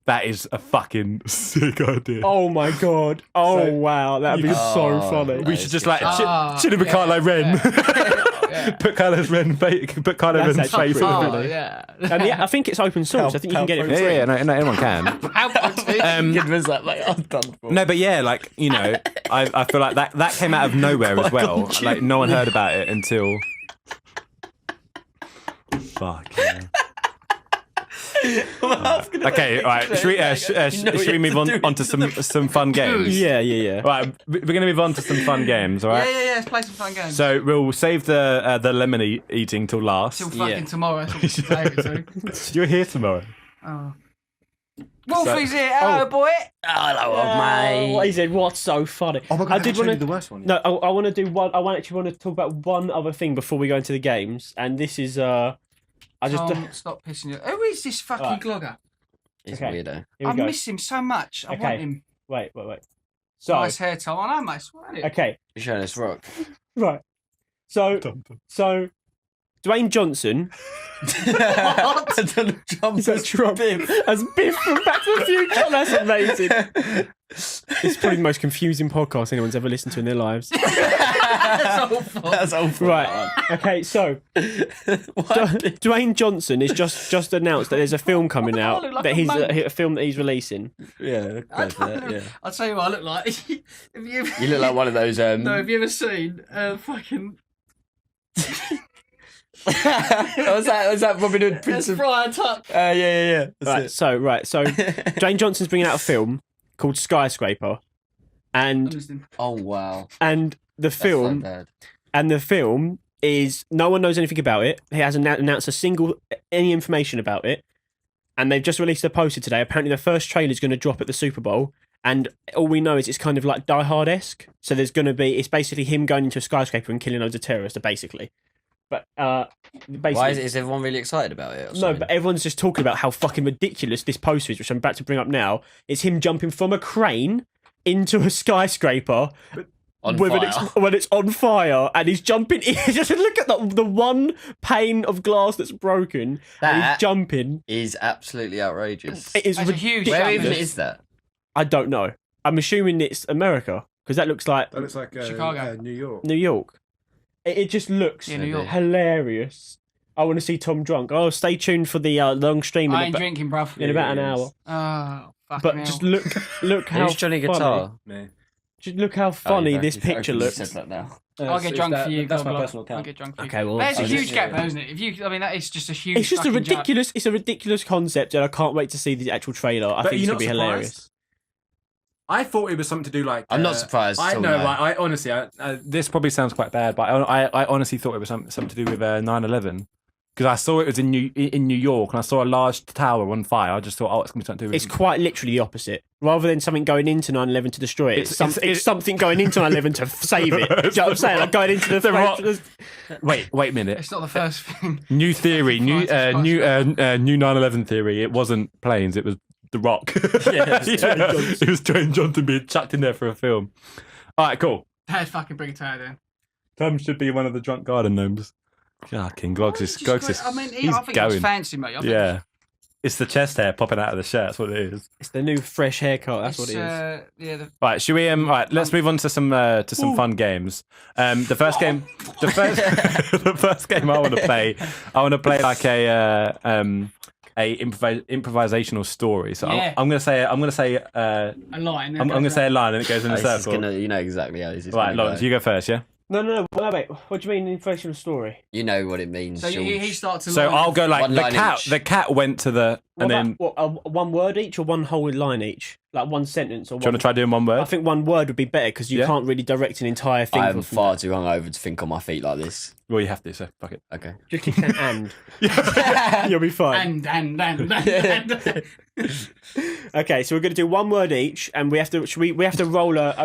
That is a fucking sick idea. Oh my god. Oh So- wow, that'd be Oh, so funny. We should just like Ah, should have Carlo yeah, Ren. Yeah. Put Carlos Ren. Put Carlo That's Ren's actually face. pretty in funny. it. yeah. And yeah, I think it's open source. I think you can get it for free. Yeah, no, anyone can. How about Good was that, mate? I'm done for. No, but yeah, like you know, I feel like that came out of nowhere as well. Like no one heard about it until. Fuck. Yeah. Okay, all right. Should we move on to some fun games? Yeah, yeah, yeah. Right, we're going to move on to some fun games. All right. Yeah. Let's play some fun games. So we'll save the lemon eating till last. Till fucking Yeah. tomorrow. That's what we should save it to. You're here tomorrow. Oh. Wolfie's here. Hello, boy. Hello, old Oh, mate. he said, "What's so funny?" Oh my God, I did want to. worst one. No, I want to do one. I actually want to talk about one other thing before we go into the games, and this is I just Tom, stop pissing you. Who is this fucking Right. glogger? He's Okay. a weirdo. here I we go. miss him so much. I Okay. want him. Wait. So Nice hair, Tom. I know, mate. Swear it. okay, You're showing us rock. right. So Dwayne Johnson Donald Trump is a Trump as Biff from Back to the Future. That's amazing. It's probably the most confusing podcast anyone's ever listened to in their lives. That's awful. That's awful. Right. Okay. So What? Dwayne Johnson has just announced that there's a film coming I out look like that a he's monk. a film that he's releasing. Yeah, I go for don't that, know. yeah. I'll tell you what I look like. Have you ever... You look like one of those. No, have you ever seen fucking... was that Robin Hood Prince That's of? Friar Tuck. Yeah. That's Right. So Dwayne Johnson's bringing out a film called Skyscraper, and Oh wow. and the That's so film bad. and the film is no one knows anything about it. He hasn't announced any information about it, and they've just released a poster today. Apparently, the first trailer is going to drop at the Super Bowl, and all we know is it's kind of like Die Hard-esque. So there's going to be it's basically him going into a skyscraper and killing loads of terrorists, basically. But basically, Why is everyone really excited about it? or no, something? but everyone's just talking about how fucking ridiculous this poster is, which I'm about to bring up now. It's him jumping from a crane into a skyscraper On when fire. when it's on fire, and he's jumping in. Just look at the one pane of glass that's broken, and he's That jumping. is absolutely outrageous. It is That's a huge ridiculous. Where jump. even is that? I don't know. I'm assuming it's America because that looks like That looks like Chicago. New York. New York. It just looks Yeah, New York. hilarious. I want to see Tom drunk. Oh, stay tuned for the long stream I in, ain't drinking, bruv. in about an hour. Oh, fucking But hell. just look how Who's Johnny funny. Guitar? Just look how funny Oh, this you've picture openly looks. said that now. I'll get drunk for you. That's my God, personal I'll account. get drunk for you. Okay, well, There's a I huge just- gap, though, isn't it? If you, I mean, that is just a huge. It's just a fucking jump. ridiculous. It's a ridiculous concept, and I can't wait to see the actual trailer. I But think it's you're gonna be not hilarious. surprised? I thought it was something to do like. I'm not surprised I at all, know. no. Like, I honestly, this probably sounds quite bad, but I honestly thought it was something to do with 9/11 because I saw it was in New York and I saw a large tower on fire. I just thought, oh, it's going to be something to do with. It's quite literally the opposite. Rather than something going into 9/11 to destroy it, it's It's- something going into 9/11 to save it. Do you know what I'm saying? Like going into the Rock. Wait a minute. It's not the first thing. New theory, new 9/11 theory. It wasn't planes. It was The Rock. Yeah, It was Dwayne Johnson being chucked in there for a film. All right, cool. That's fucking bring it to then. Tom should be one of the drunk garden gnomes. God, King Glogs is I mean, he's I think going. it's fancy, mate. I think Yeah. It's the chest hair popping out of the shirt. That's what it is. It's the new fresh haircut. That's it's, what it is. Yeah, the Right, should we? Right, let's move on to some fun games. The first game, the first game I want to play like a improvisational story. So Yeah. I'm gonna say a line. I'm gonna say a line and it goes in a This is circle. you know exactly how this is. Right, gonna Lawrence, go. you go first, yeah. No, wait. What do you mean informational story? You know what it means. So he George. starts to. So line. I'll go like One the line cat. each. The cat went to the and then. One word each or one whole line each, like one sentence or. Do you want to try doing one word? I think one word would be better because you Yeah. can't really direct an entire thing. I'm from far too hungover to think on my feet like this. Well, you have to. So fuck it. Okay. Just keep saying and. You'll be fine. And. Okay, so we're going to do one word each, and we have to roll like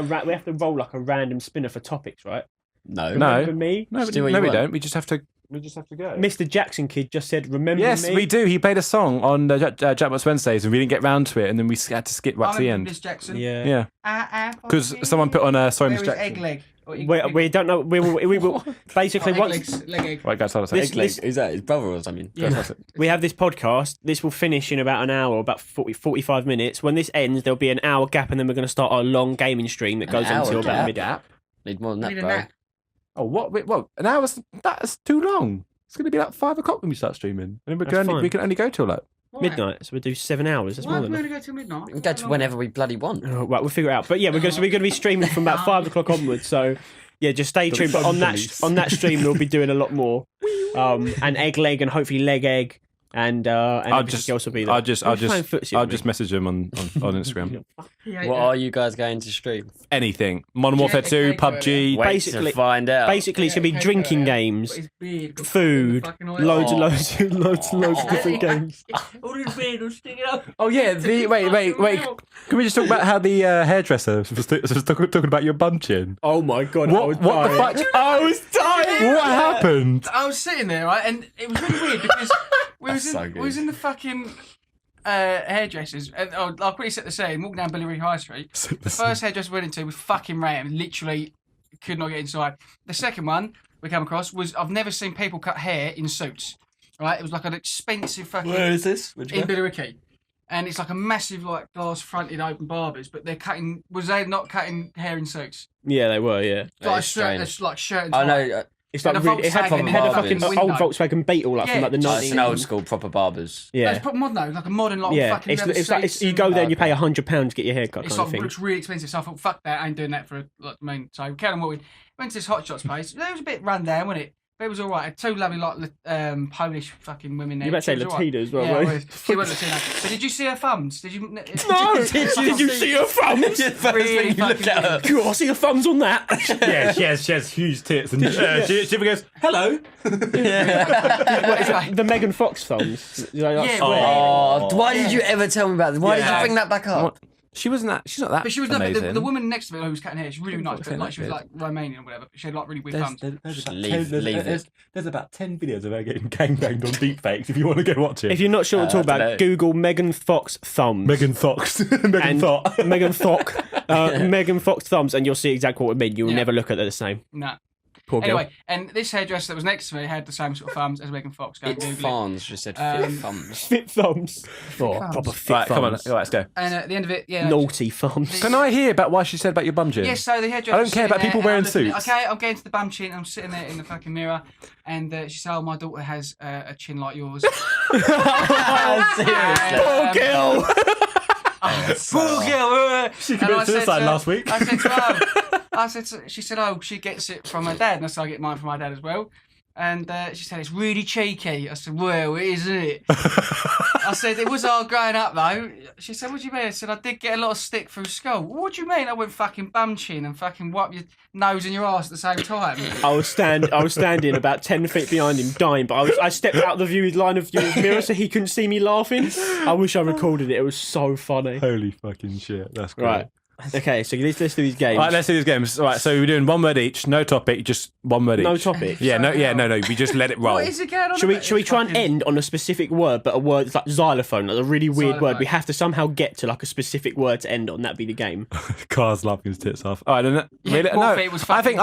a random spinner for topics, right? No. No. Remember me? No, Just do what no, you we want. don't. We just have to We just have to go. Mr. Jackson Kid just said, "Remember Yes, me." we do. He played a song on Jackbox Wednesdays, and we didn't get round to it, and then we had to skip right to the end. Miss Jackson. Yeah. Yeah, because someone put on Sorry, Miss Where is Jackson. egg leg? We don't know. We will basically once leg egg. Right, guys, hold on. This- Egg leg. Is that his brother or something? Yeah. we have this podcast. This will finish in about an hour, about 45 minutes. When this ends, there'll be an hour gap, and then we're going to start our long gaming stream that goes hour until about gap? mid. Need more than that, Need a bro. nap. Oh, what? Wait, what? An hour's that's too long. It's going to be like 5 o'clock when we start streaming, and That's we fine. can only go till like. midnight. So we do 7 hours. That's Why more are we than going enough. to go till midnight? We can go to whenever we bloody want. Oh, right, we'll figure it out. But yeah, we're going to be streaming from about 5 o'clock onwards. So yeah, just stay tuned. But on that stream, we'll be doing a lot more. And egg leg, and hopefully leg egg, and everything else will be there. I'll just message him on Instagram. What are you guys going to stream? Anything. Modern Warfare 2, PUBG. Wait Basically- to find out. Basically, it's going to be drinking games, food, loads of different games. All this beard will stick it up. Oh yeah, wait. Can we just talk about how the hairdresser was talking about your bum chin? Oh my god! I was What the dying. fuck? I was dying. What happened? I was sitting there, right, and it was really weird because we That's was in the fucking hairdressers. And I'll quickly set the scene. Walking down Billy High Street. The first hairdresser we went into was fucking random. Literally could not get inside. The second one we came across was I've never seen people cut hair in suits. Right, it was like an expensive fucking. Where is this? In Billericay. And it's like a massive, like, glass-fronted open barbers, but they're cutting. Was they not cutting hair in suits? Yeah, they were. Yeah, Like a is shirt, strange. like shirt and I tie. know. it's like And a really, it had Volkswagen a fucking barbers. old Volkswagen Beetle like from like the Yeah, It's 90s. an old school proper barbers. Yeah. Yeah, It's proper modern though, like a modern, like yeah. fucking. leather It's like seats you and- go there and you pay £100 to get your hair cut, It's kind of like thing. looks really expensive, so I thought, fuck that, I ain't doing that for like I mean. So carry on walking. Went to this hot shots place. It was a bit run down, wasn't it? But it was all right. Had two lovely like Polish fucking women there. You better say She was all right. Latina as well, Yeah, right? well, she wasn't Latina. But did you see her thumbs? Did you? No, did you see her thumbs? Really fucking weird. God, I see her thumbs on that. Yeah, she has huge tits, and she goes, "Hello." Anyway, The Megan Fox thumbs. Yeah, Oh, why did you ever tell me about this? Why did Yeah. you bring that back up? She's not that. but she was not. amazing. The woman next to me who was cutting hair, she's really nice. But Fucking like she was good. like Romanian or whatever. But she had like really weird thumbs. Just leave it. There's about 10 videos of her getting gangbanged on deepfakes if you want to go watch it. If you're not sure what to talk I about, dunno. Google Megan Fox thumbs. Megan Fox. Megan and Thought. Megan Fox, Megan Fox thumbs, and you'll see exactly what I mean. You'll Yeah. never look at it the same. Nah. Poor girl. Anyway, and this hairdresser that was next to me had the same sort of thumbs as Megan Fox. Go and It's Google it. fawns. Just said Um, fit thumbs. Fit thumbs. Oh, thumbs. proper fit Right, come on, thumbs. let's go. And at the end of it, yeah. Naughty thumbs. Can I hear about what she said about your bum chin? Yes, so the hairdresser. I don't care about people wearing suits. Okay, I'm getting to the bum chin. I'm sitting there in the fucking mirror, and she said, "Oh, my daughter has a chin like yours." Seriously. Poor girl. Poor girl. She committed suicide last week. I said to her, she said, "Oh, she gets it from her dad," and I said, "I get mine from my dad as well." And she said, "It's really cheeky." I said, "Well, it is, isn't it?" I said, "It was hard growing up, though." She said, "What do you mean?" I said, "I did get a lot of stick through school." "What do you mean?" I went fucking bum chin and fucking wipe your nose and your ass at the same time. I was standing about 10 feet behind him, dying. But I stepped out of the line of view of the mirror so he couldn't see me laughing. I wish I recorded it. It was so funny. Holy fucking shit. That's great. Right. Okay, so let's do these games. All right, let's do these games. All right, so we're doing one word each, no topic, just one word each. No topic. Yeah, no. We just let it roll. What is it going on? Should we about? try and end on a specific word, but a word that's like xylophone, like a really weird word? Xylophone. We have to somehow get to like a specific word to end on. That'd be the game. Car's laughing his tits off. All right, then, Yeah, really, poor no. feet was I think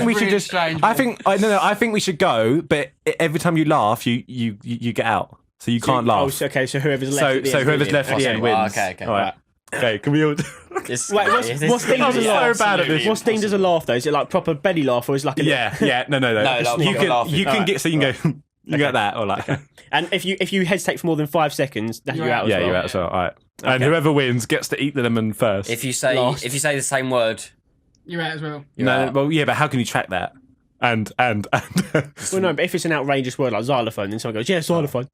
we should really just. strange, I think I think we should go, but every time you laugh, you get out, so you can't laugh. Oh, okay, so whoever's left. at the So end whoever's wins. left at the Okay. end wins. Okay. All right. Okay, can we all? This, Wait, what's deemed as a laugh? so bad at this. What's deemed as a laugh though? Is it like proper belly laugh or is it like a Yeah. No. No, like you proper can laughing. you can Alright. get so you can go. You get that or like. And if you hesitate for more than 5 seconds, then you're out. As Yeah, well. you're out as well. All right. And whoever wins gets to eat the lemon first. if you say Last. the same word, You're out as well. you're out. well, yeah, but how can you track that? And Well, no, but if it's an outrageous word like xylophone, then someone goes, "Yeah, xylophone."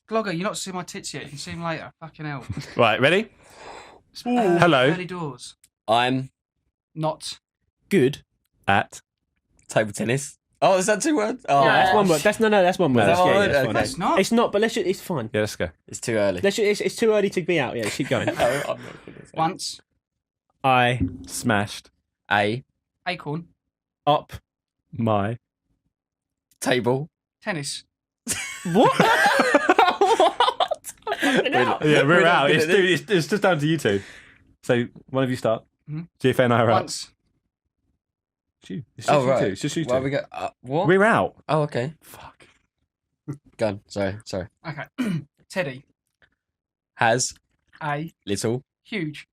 Glogger, you're not seeing my tits yet. You can see them later. Fucking hell. right, ready? Hello. Early doors. I'm Not. Good. At table tennis. Oh, is that 2 words? Oh, Yeah. That's one word. That's one word. Is that one Yeah, word? that's Okay. fine. That's not. It's not, but it's fine. yeah, let's go. it's too early. It's too early to be out. Yeah, let's keep going. No, I'm not gonna say. Once. I Smashed A Acorn. up my Table. Tennis. What? What? Yeah, we're not out. good at It's just down to you two. So one of you start. Mhm. GFA and I are out. Once. It's you. It's just you two. It's just you two. Well, we go. What? We're out. Oh, okay. Fuck. Gun. Sorry. Okay. Teddy. Has A. little. Huge.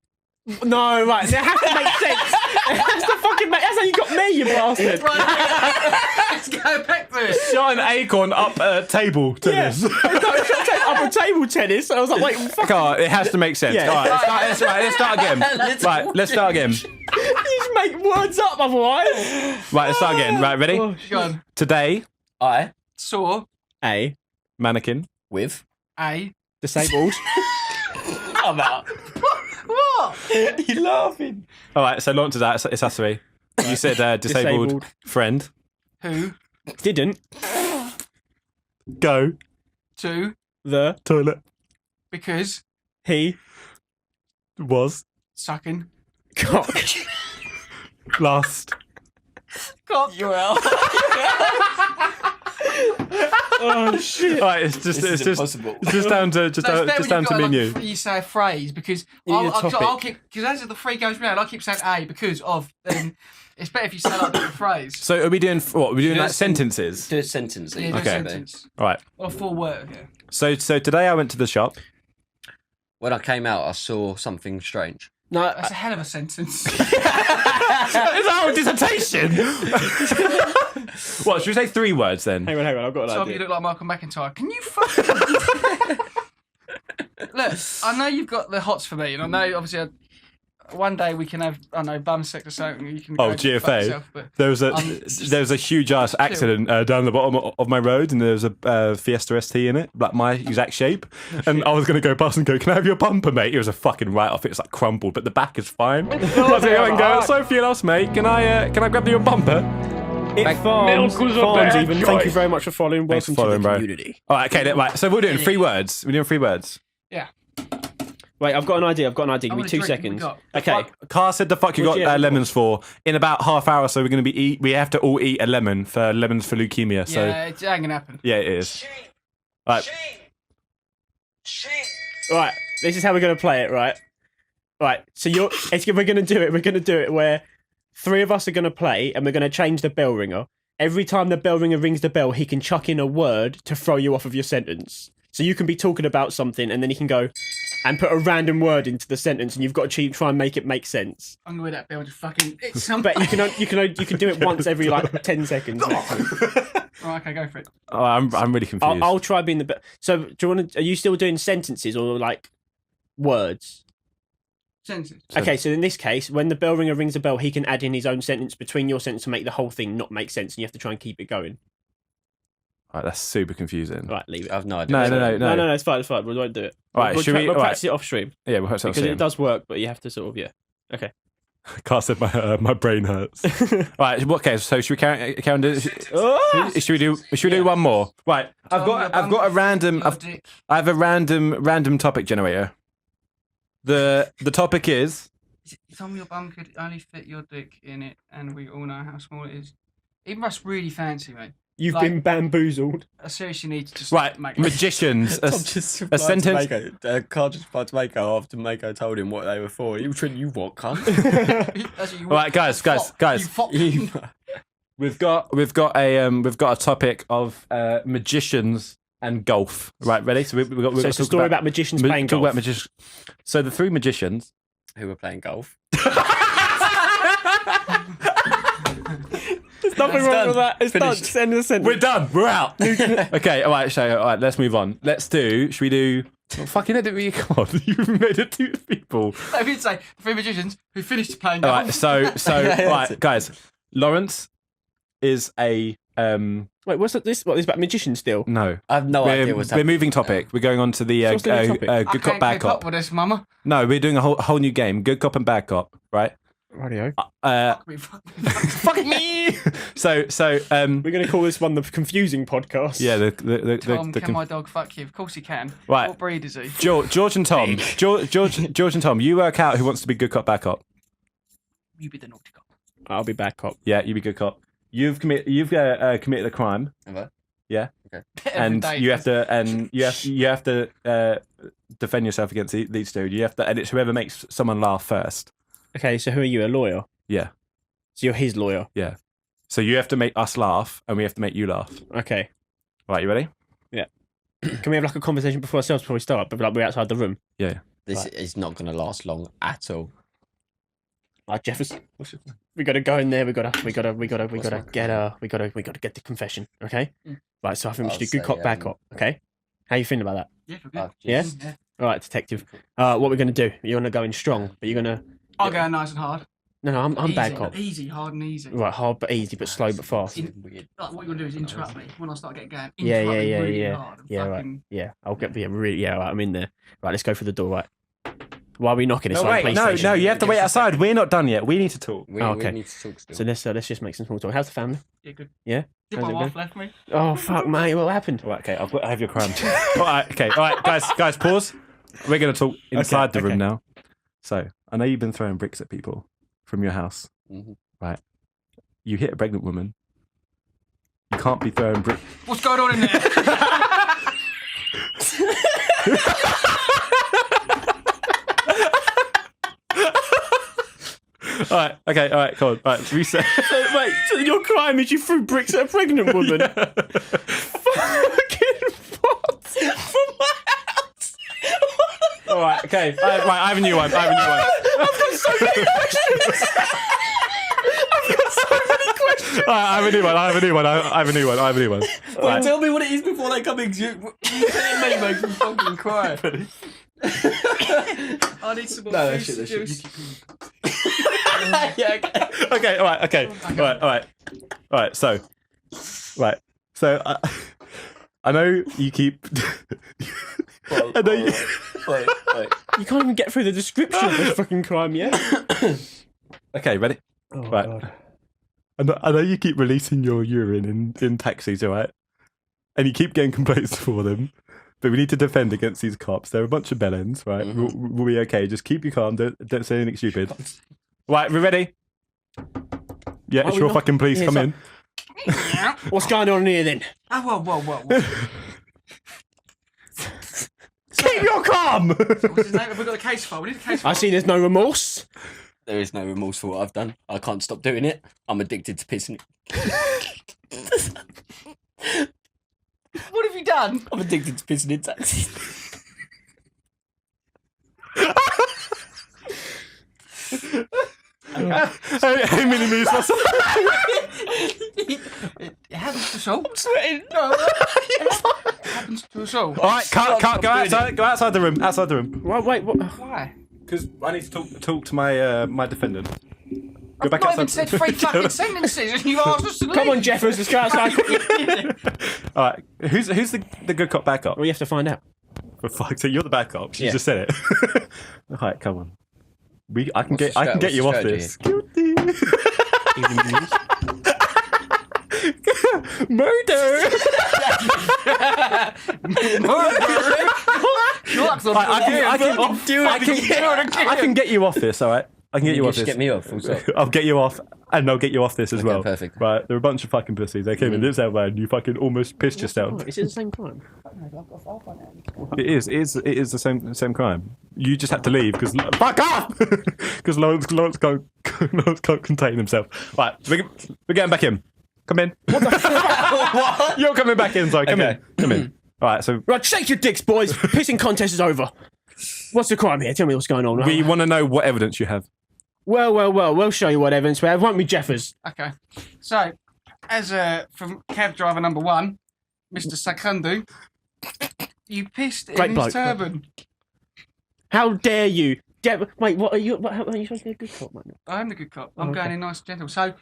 No, right. It has to make sense. It has to fucking make. That's how you got me, you bastard. Let's go back to it. Shot an acorn up a table tennis. Up a table tennis. And I was like, wait, fuck. God, it has to make sense. Yeah. All right, let's start again. Right, let's start again. You just make words up otherwise. Right, let's start again. Right, ready? Go on. Today, I Saw. A. mannequin. with. A. Disabled. I'm out. What? You laughing? All right, so Lawrence is out. It's us three. You said disabled friend. Who? Didn't. Go To. The. toilet. Because. He. Was Sucking. Cock. last. Cock. You're out. Oh shit. All right, it's just impossible. it's just down to just No, down, it's just down to me and you. you say a phrase because You need a I'll topic. keep because as the three goes round, I'll keep saying A because of. It's better if you say like the phrase. So are we doing what? Are we doing Do like a sen- sentences? Do a sentence. Yeah, do a Okay. sentence. All right. Or 4 words. Yeah. So today I went to the shop. When I came out, I saw something strange. No, That's a hell of a sentence. It's a whole dissertation. What? Should we say 3 words then? hang on. I've got an Tom, you idea. look like Malcolm McIntyre. Can you fucking look? I know you've got the hots for me, and I know obviously one day we can have bum sex or something. You can Oh, go fuck GFA. yourself, but There was a Um, huge ass accident down the bottom of my road, and there was a Fiesta ST in it, like my exact shape. And I was going to go past and go, "Can I have your bumper, mate?" It was a fucking write off. It was like crumpled, but the back is fine. I was going to go and go, "So fierce, mate. Can I grab your bumper?" Farms even. Thank you very much for following. Thanks for Welcome following, to the bro. community. All right, okay, right. So we're doing 3 words. We're doing 3 words. yeah. Wait, I've got an idea. Give How me many 2 drinks have we seconds. got? Okay. Car said the fuck you Well, got yeah, lemons for in about half hour. So we're going to be we have to all eat a lemon for lemons for leukemia. So Yeah, it ain't gonna happen. yeah, it is. All right. Right. This is how we're going to play it. Right. So we're going to do it. We're going to do it where 3 of us are going to play, and we're going to change the bell ringer. Every time the bell ringer rings the bell, he can chuck in a word to throw you off of your sentence. So you can be talking about something, and then he can go and put a random word into the sentence, and you've got to try and make it make sense. I'm gonna with that bill and just fucking. It's some. But you can do it once every like 10 seconds. maximum. Right, okay, go for it. Oh, I'm really confused. I'll try being the best. So do you want to? Are you still doing sentences or like words? Sentence. Okay, so in this case, when the bell ringer rings a bell, he can add in his own sentence between your sentence to make the whole thing not make sense, and you have to try and keep it going. All right, that's super confusing. Right, leave it. I have no idea. No, it's fine. We won't do it. All right, we'll should we? We'll all right. practice it off stream Yeah, we'll have some. because it does work, but you have to sort of Okay. Car said my brain hurts. All right, okay. So should we carry on? Should we do one more? Right, I've got a random. I have a random topic generator. The topic is. You told me your bum could only fit your dick in it, and we all know how small it is. Even that's really fancy, mate. You've Like- been bamboozled. I seriously need to just Right, make magicians. Tom just a sentence. Carl just replied to Mako after Mako told him what they were for. You what, cunt? That's what you All right, guys. You fop. We've got a topic of magicians and golf. Right, ready? So we've got. So it's a story about magicians playing talk golf. about magicians. So the 3 magicians. Who were playing golf. There's nothing It's wrong done. with that. It's done. Finished. Send the sentence. We're done. We're out. Okay. All right. Let's move on. Should we do? Oh, fucking edit me. God, you've made it 2 people. I would say the 3 magicians who finished playing All golf. right. So Yeah, right, that's it. guys. Lawrence is a Wait, what's this? What is about magicians still? no. I have no idea what's We're happening. moving topic. We're going on to the So what's the new topic? I good cop, can't bad keep up cop. with this, mama. No, we're doing a whole new game. Good cop and bad cop. Right. Radio. Fuck me. Fuck me. So We're going to call this one the confusing podcast. yeah, Tom, the can my dog fuck you? Of course he can. Right. What breed is he? George and Tom. George and Tom. You work out who wants to be good cop, bad cop. You be the naughty cop. I'll be bad cop. Yeah, you be good cop. You've committed a crime. Have I? Yeah. Okay. And you have to defend yourself against these two. You have to, and it's whoever makes someone laugh first. Okay, so who are you? A lawyer? Yeah. So you're his lawyer. Yeah. So you have to make us laugh, and we have to make you laugh. Okay. Right, you ready? Yeah. Can we have like a conversation before ourselves before we start? But like we're outside the room. Yeah. This is not going to last long at all. Jefferson, we gotta go in there. We gotta get the confession. Okay. Right. So I think we should do good cop, bad cop. Okay. How you feeling about that? Yeah, we're good. Yeah. All right, detective. What we're gonna do? You're gonna go in strong, but you're gonna. I'll go nice and hard. No, I'm Easy, bad cop. Easy, hard and easy. Right, hard but easy, but slow but fast. Like, what you're gonna do is interrupt me when I start getting going. Yeah. Really hard and Yeah, right. fucking- Yeah, I'll get. Yeah, really. Yeah, right, I'm in there. Right, let's go for the door. Right. Why are we knocking? It's No, like wait, no, PlayStation. you have to wait outside. We're not done yet. We need to talk. We okay. need to talk still. So let's just make some small talk. How's the family? Yeah, good. Yeah. Did How's my it wife go? left me? Oh fuck, mate! What happened? All right, okay, I have your crime. All right, okay, all right, guys, pause. We're gonna talk inside the room now. So I know you've been throwing bricks at people from your house, right? You hit a pregnant woman. You can't be throwing bricks. What's going on in there? All right, okay, all right, come on, all right, reset. Wait, so your crime is you threw bricks at a pregnant woman? Fucking what? From my house? All right, okay, I have a new one. I've got so many questions. All right, I have a new one. All right. Tell me what it is before they come in. You telling me makes me fucking cry. I need some more juice. Yeah, okay. Okay, all right. So, I know you keep. I know you. Wait. You can't even get through the description of this fucking crime yet. Okay, ready? Oh, Right. God. I know you keep releasing your urine in taxis, all right? And you keep getting complaints for them. But we need to defend against these cops. They're a bunch of bellends, right? We'll be okay. Just keep you calm. Don't say anything stupid. Right, we ready? Yeah, Why are we sure, not- fucking please, Yeah, come so- in. What's going on here then? Oh, whoa. Keep your calm! What's his name? Have we got a case file? We need a case file. I see there's no remorse. There is no remorse for what I've done. I can't stop doing it. I'm addicted to pissing. What have you done? I'm addicted to pissing in taxis. How many minutes was It happens to us all. I'm sweating. No, it happens to us all. All right, cut, go outside. Go outside the room. Outside the room. Wait, what? Why? Because I need to talk to my my defendant. Go back I've not outside. even said 3 fucking sentences and you've asked us to leave. Come on, Jeffers, let's go outside. All right, who's the good cop, bad cop? We have to find out. For fuck's sake, you're the bad cop. She Yeah. just said it. All right, come on. I can What's get the you off strategy? this. Guilty. Murder. I can get you off this. All right. I can get you off just this. get me off. Full stop. I'll get you off, and I'll get you off this as well. perfect. Right, they're a bunch of fucking pussies. They came and lives out there, and you fucking almost pissed yourself. Is it the same crime? It is the same crime. You just had to leave because fuck off, because Lawrence can't contain himself. Right, we're getting back in. Come in. What the fuck? You're coming back in, sorry. Come in. All right, so Right, shake your dicks, boys. Pissing contest is over. What's the crime here? Tell me what's going on. we want to know what evidence you have. Well, we'll show you what evidence we have. Won't we, Jeffers? Okay. So, as from cab driver number 1, Mr. Sakundu, you pissed Great in bloke. his turban. How dare you? Wait, what are you? How are you supposed to be a good cop, man? I am the good cop. I'm Okay. going in nice and gentle. So,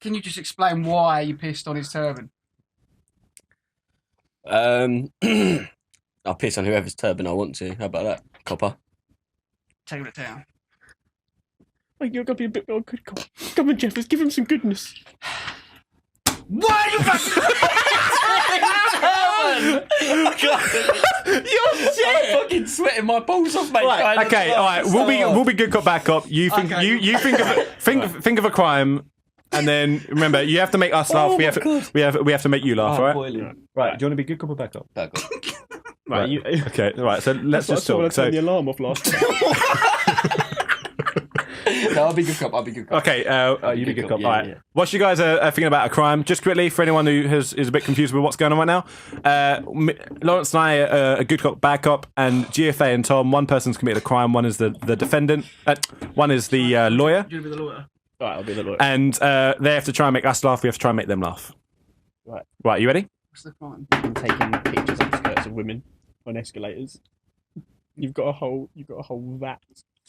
can you just explain why you pissed on his turban? I'll piss on whoever's turban I want to. How about that, copper? Take it down. Wait, you're gonna be a bit more good cop. Come on, Jeffers, give him some goodness. Why are you I'm fucking sweating my balls off, mate. Right, okay, all right. We'll be good cop, bad cop. You think Okay. you think of a crime. And then remember, you have to make us laugh. Oh we my have God. we have to make you laugh. Oh, all right. boiling. Right. Do you want to be good cop or bad cop? Back up. Right. You, Okay. Right. So let's just talk. So the alarm off last time. No, I'll be good cop. I'll be good cop. okay. You be good cop. Yeah, All right. yeah. What you guys are thinking about a crime? Just quickly for anyone who is a bit confused with what's going on right now. Lawrence and I are a good cop, bad cop, and GFA and Tom. One person's committed a crime. One is the defendant. One is the lawyer. You'll be the lawyer. Right, I'll be the lawyer. And they have to try and make us laugh. We have to try and make them laugh. Right. Right. You ready? What's the crime? I'm taking pictures of skirts of women on escalators. You've got a whole vat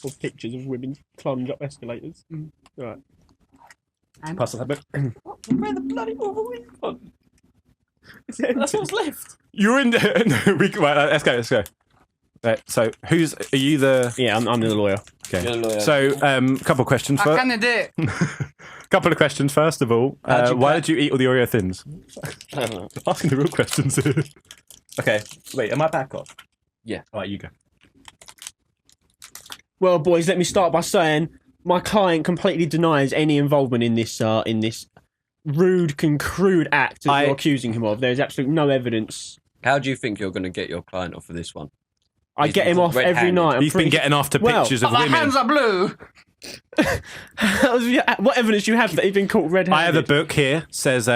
of pictures of women climbing up escalators. Mm. Right. Pass that bit. Where the bloody overweight? That's what's left. You're in. Right. Let's go. Right, so are you the? Yeah, I'm the lawyer. Okay. You're the lawyer. So couple of questions I first. can't do it. Couple of questions first of all. How'd you Why get- did you eat all the Oreo thins? I don't know. Asking the real questions. Okay. Wait, am I back off? Yeah. All right, you go. Well, boys, let me start by saying my client completely denies any involvement in this rude, crude act that you're accusing him of. There's absolutely no evidence. How do you think you're going to get your client off of this one? I He's get him been off every red-handed. night. I'm He's been pretty- getting after Well, pictures of My women. hands are blue. What evidence do you have that he's been caught red-handed? I have a book here. Says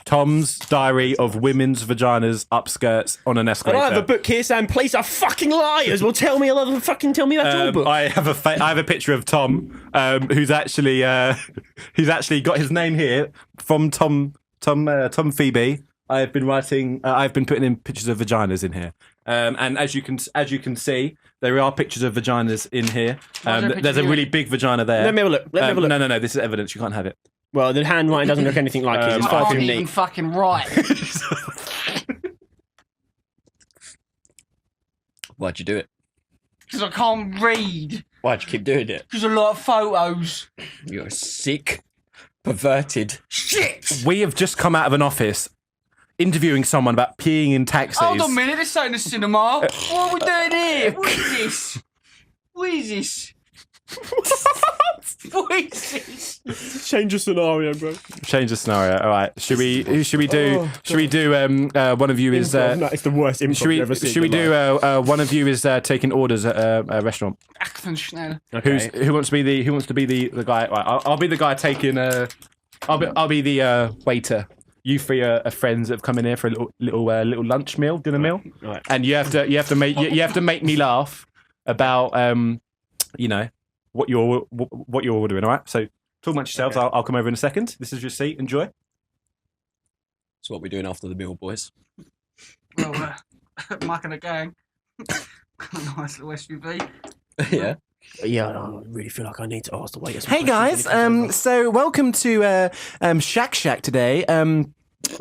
Tom's Diary of Women's Vaginas Upskirts on an And Escalator. I have a book here saying police are fucking liars. Well, tell me that's your book. I have a picture of Tom, who's actually he's actually got his name here from Tom Phoebe. I've been putting in pictures of vaginas in here, and as you can see, there are pictures of vaginas in here. Why is there a There's a picture really big vagina there. Let me have a look. No, this is evidence. You can't have it. Well, the handwriting doesn't look anything like his. It's I far can't too even neat. fucking write. Why'd you do it? Because I can't read. Why'd you keep doing it? Because a lot of photos. You're sick, perverted. Shit! We have just come out of an office interviewing someone about peeing in taxis. Hold on a minute, this ain't a cinema. What are we doing here? What is this? What is this? What is this? Change the scenario, bro. Change the scenario. All right. Should we do? Should we do? One of you is. It's the worst improv Should we? you've ever seen. Should we do? One of you is taking orders at a restaurant. Acton Schnell. Who wants to be the? Who wants to be the guy? Right, I'll be the guy taking. I'll be the waiter. You three are friends that have come in here for a little lunch meal, dinner meal, Right. and you have to make me laugh about what you're ordering. All right. So talk amongst yourselves. Okay. I'll come over in a second. This is your seat. Enjoy. That's what we're doing after the meal, boys. Well, Mike and the gang. Nice little SUV. Yeah. Yeah, I really feel like I need to ask the waiters. Hey guys, so welcome to Shack Shack today.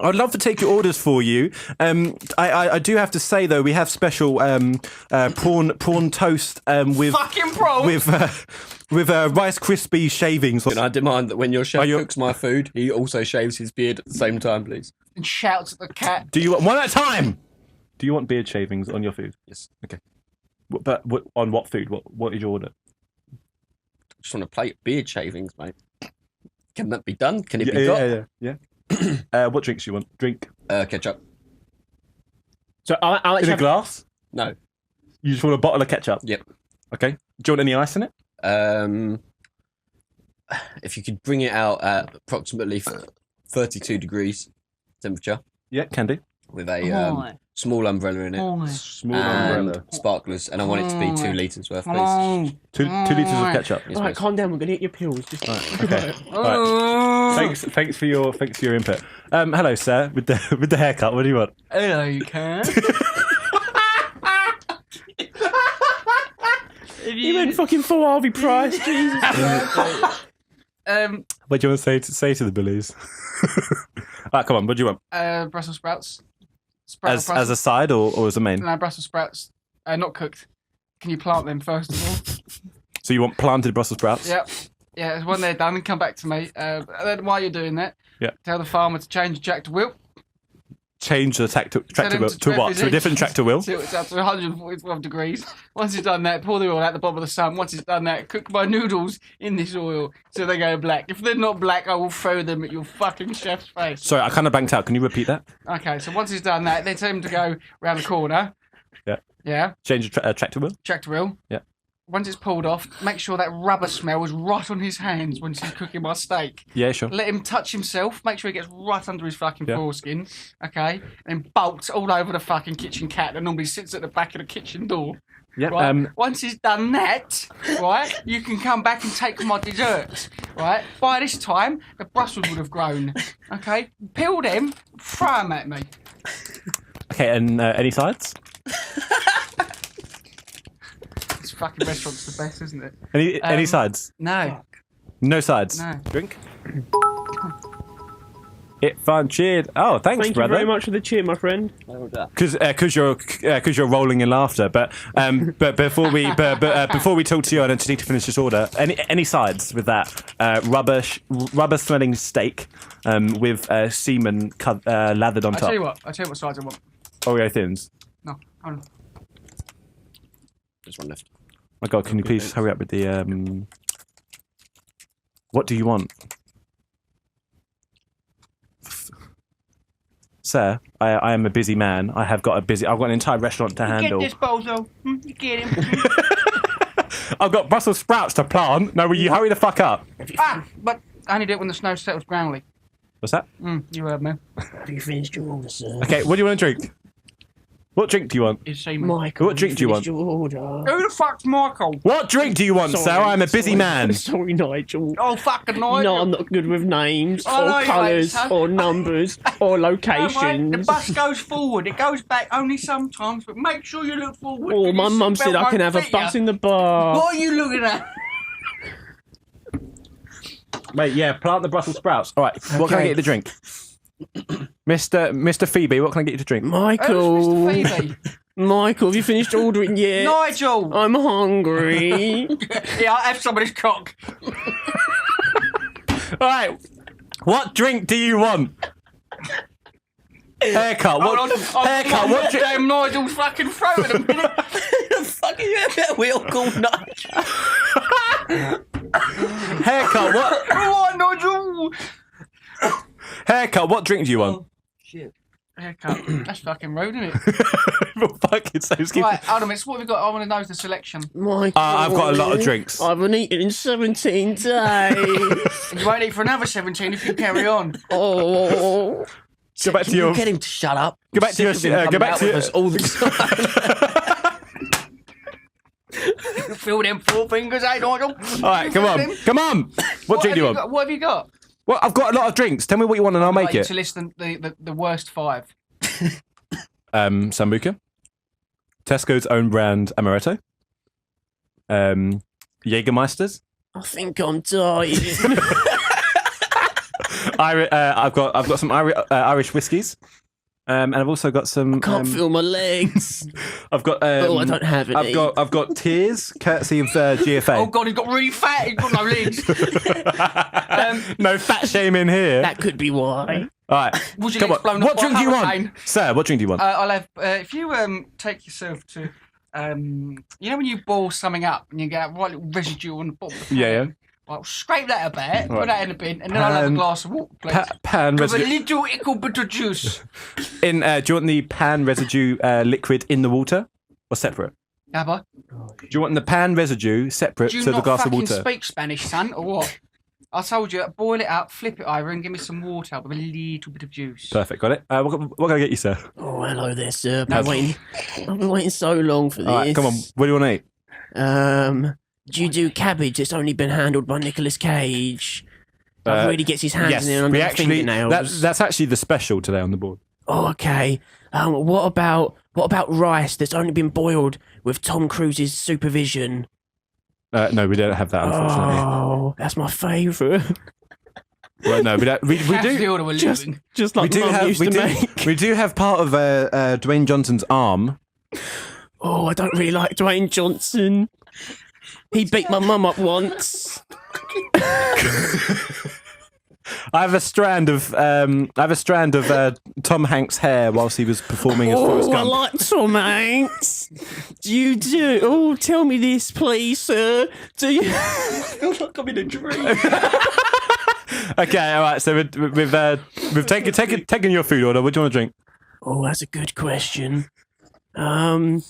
I'd love to take your orders for you. I do have to say though, we have special prawn toast with Fucking pro. with Rice Krispie shavings. And I demand that when your chef Are you- cooks my food, he also shaves his beard at the same time, please. And shouts at the cat. Do you want one at a time? Do you want beard shavings on your food? Yes. Okay. But on what food? What is your order? Just want a plate of beard shavings, mate. Can that be done? Can it be got? Yeah. What drinks do you want? Drink Ketchup. So I'll in a have glass. No. You just want a bottle of ketchup. Yep. Okay. Do you want any ice in it? If you could bring it out at approximately 32 degrees temperature Yeah, can do. with a small umbrella in it Small and umbrella. sparklers, and I want it to be 2 litres worth, please. Oh. 2 litres of ketchup. Yes, All right, please. calm down. We're gonna hit your pills. Just Okay. Right. Thanks for your input. Hello, sir. With the haircut, what do you want? Hello, you can. You went fucking full Harvey Price. Jesus. What do you want to say to the bullies? Right, come on. What do you want? Brussels sprouts. As a side or as a main? No, Brussels sprouts. Not cooked. Can you plant them first of all? So you want planted Brussels sprouts? Yep. Yeah, when they're done, come back to me. Then while you're doing that, Yeah. tell the farmer to change Jack to Wilt. change the tractor them wheel to to what? preface To a it. different tractor wheel? Till it's up to 145 degrees. Once it's done that, pour the oil out the bottom of the sun. Once it's done that, cook my noodles in this oil so they go black. If they're not black, I will throw them at your fucking chef's face. Sorry, I kind of blanked out. Can you repeat that? Okay, so once it's done that, then tell him to go round the corner. Yeah. Yeah. Change the tractor wheel? Tractor wheel. Yeah. Once it's pulled off, make sure that rubber smell is right on his hands when he's cooking my steak. Yeah, sure. Let him touch himself. Make sure he gets right under his fucking Yeah. foreskin. Okay? And bolts all over the fucking kitchen cat that normally sits at the back of the kitchen door. Yeah. Right? Once he's done that, right, you can come back and take my desserts. Right? By this time, the Brussels would have grown. Okay? Peel them, throw them at me. Okay, and any sides? This fucking restaurant's the best, isn't it? Any sides? No. No sides? No. Drink? It fun cheered. Oh, thanks, Thank brother. you very much for the cheer, my friend. Because you're rolling in laughter. But before we talk to you, I need to finish this order. Any sides with that rubber smelling steak with semen lathered on I'll top? tell you what sides I want. Oreo thins. No, hold on. There's one left. My God, can you please hurry up with the what do you want? Sir, I am a busy man. I've got an entire restaurant to handle. Get this bozo. You get him. I've got Brussels sprouts to plant. No, will you hurry the fuck up? But I only do it when the snow settles groundly. What's that? You heard me. Have you finished your order, sir? Okay, what do you want to drink? What drink do you want? It's semen. Michael, What drink do you want? Your order. Who the fuck's Michael? What drink do you want, sir? I'm a busy man. Sorry, Nigel. Oh, fucking Nigel. No, I'm not good with names I know or you colours ain't, son. or numbers or Don't worry, locations. the bus goes forward. It goes back only sometimes, but make sure you look forward. Oh, my Your mum seatbelt said I can won't have a fit bus ya. in the bar. What are you looking at? Mate, yeah, plant the Brussels sprouts. All right, what can I get you to drink? Mr. Phoebe, what can I get you to drink? Michael. Who's Mr. Phoebe? Michael, have you finished ordering yet? Nigel. I'm hungry. Yeah, I'll have somebody's cock. All right, what drink do you want? Haircut. Hold What on. haircut? What drink? Damn Nigel's fucking throat in a minute. Fuck you have that wheel called Nigel. Haircut. What Right, Nigel. haircut? What drink do you want? Shit. Haircut. That's fucking rude, isn't it? For fuck's sake, excuse me. Right, hold on a minute. So what have we got? I want to know the selection. Michael. I've got a lot of drinks. I haven't eaten in 17 days. You won't eat for another 17 if you carry on. Oh. Go back to Can your. you get him to shut up? Go back to your. Sick of him Go coming back out to with your. us all the time. Feel them four fingers, eh, Nigel? All right, come on, come on. What drink do you want? What have you got? Well, I've got a lot of drinks. Tell me what you want, and I'll make Like you it. to list the worst five. Sambuca, Tesco's own brand Amaretto, Jägermeisters. I think I'm dying. I've got some Irish whiskies, and I've also got some. Can't feel my legs. I've got. Oh, I don't have any. I've got Tears, courtesy of GFA. Oh God, he's got really fat. He's got no legs. No fat shaming here. That could be why. All right, Would you come get blown on. up What by a drink do you hurricane? want, sir? What drink do you want? I'll have if you take yourself to you know when you boil something up and you get right little residue on the bottom of the pan? Yeah. Well, scrape that a bit, put Right. that in the bin, and then I'll have a glass of water, please. Pan With a residue. little ickle bit of juice. Do you want the pan residue liquid in the water or separate? Abba, Do you want the pan residue separate do you to the not glass of fucking water? speak Spanish, son, or what? I told you, boil it up, flip it over, and give me some water with a little bit of juice. Perfect, got it. What can I get you, sir? Oh, hello there, sir. I've been waiting so long for this. All right, come on. What do you want to eat? Do you do cabbage that's only been handled by Nicolas Cage? That really gets his hands in under the fingernails. That's actually the special today on the board. Oh, okay. What about rice that's only been boiled with Tom Cruise's supervision? No, we don't have that, unfortunately. Oh, that's my favourite. Well, no, we don't. We That's the do. order we're Just leaving. just like We do Mum have. used We to do. make. We do have part of Dwayne Johnson's arm. Oh, I don't really like Dwayne Johnson. He beat my mum up once. I have a strand of Tom Hanks' hair whilst he was performing as Forrest I Gump. like Tom Hanks. Do you do? Oh, tell me this, please, sir. Do you? I feel like I'm in a dream. Okay, all right. So we've taken your food order. What do you want to drink? Oh, that's a good question. You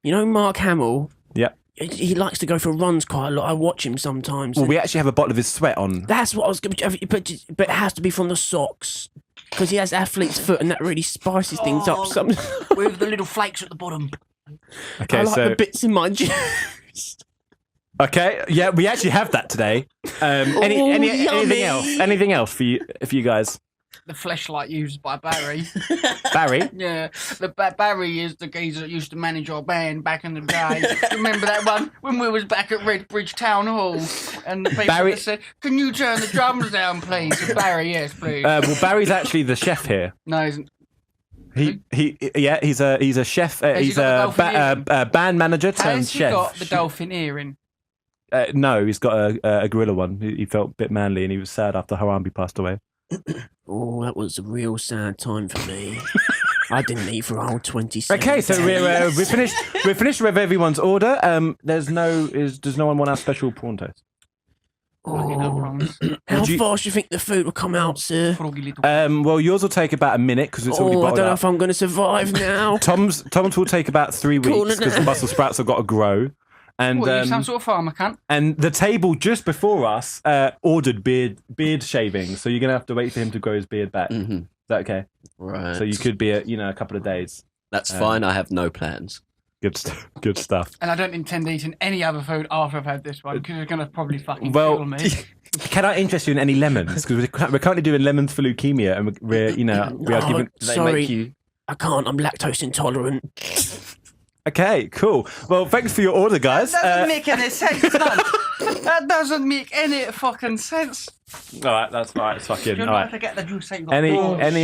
know Mark Hamill? Yeah. He likes to go for runs quite a lot. I watch him sometimes. Well, we actually have a bottle of his sweat on. That's what I was going to... But it has to be from the socks. Because he has athlete's foot and that really spices things up. With the little flakes at the bottom. Okay, I like so the bits in my juice. okay, yeah, we actually have that today. Anything else for you guys? The fleshlight used by Barry. Barry? Yeah, Barry is the geezer that used to manage our band back in the day. Remember that one when we was back at Redbridge Town Hall, and the people that said, "Can you turn the drums down, please?" So Barry, yes, please. Well, Barry's actually the chef here. No, he isn't. He's a chef. He's a band manager turned Has he chef. got the dolphin earring? No, he's got a gorilla one. He felt a bit manly, and he was sad after Harambe passed away. Oh, that was a real sad time for me. I didn't eat for a whole 27 Okay, so days. we're finished with everyone's order. Does no one want our special prawn toast? Oh, how fast do you think the food will come out, sir? Well, yours will take about a minute because it's already I bottled don't know up. if I'm going to survive now. Tom's will take about 3 weeks because the Brussels sprouts have got to grow. And What, are you some sort of farmer cunt? and the table just before us ordered beard shaving, so you're gonna have to wait for him to grow his beard back. Mm-hmm. Is that okay? Right. So you could be a couple of days. That's fine. I have no plans. Good stuff. And I don't intend eating any other food after I've had this one because it's going to probably fucking kill me. Can I interest you in any lemons? Because we're currently doing lemons for leukemia, and we are giving. Sorry, I can't. I'm lactose intolerant. Okay, cool. Well, thanks for your order, guys. That doesn't make any sense, man. That doesn't make any fucking sense. All right, that's right. It's fucking You're all not right. to get the juice out. Any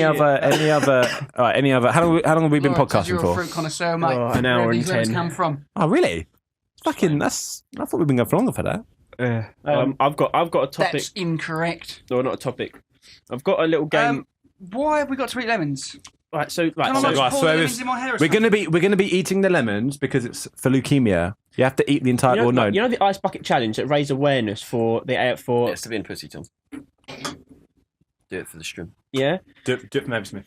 other? All right. Any other? How long have we been podcasting You're a for? fruit connoisseur, mate. An hour Where and these lemons 10. come from? Oh, really? Fucking. That's. I thought we'd been going for longer for that. I've got a topic. That's incorrect. No, not a topic. I've got a little game. Why have we got to eat lemons? Right, so Can I so, not right, pour so the it lemons was- in my hair or We're something? gonna be eating the lemons because it's for leukemia. You have to eat the entire. you know, no. you know the ice bucket challenge that raised awareness for the for It's to be in pussy, Tom. Do it for the stream. yeah. Do it for MAViSMITH.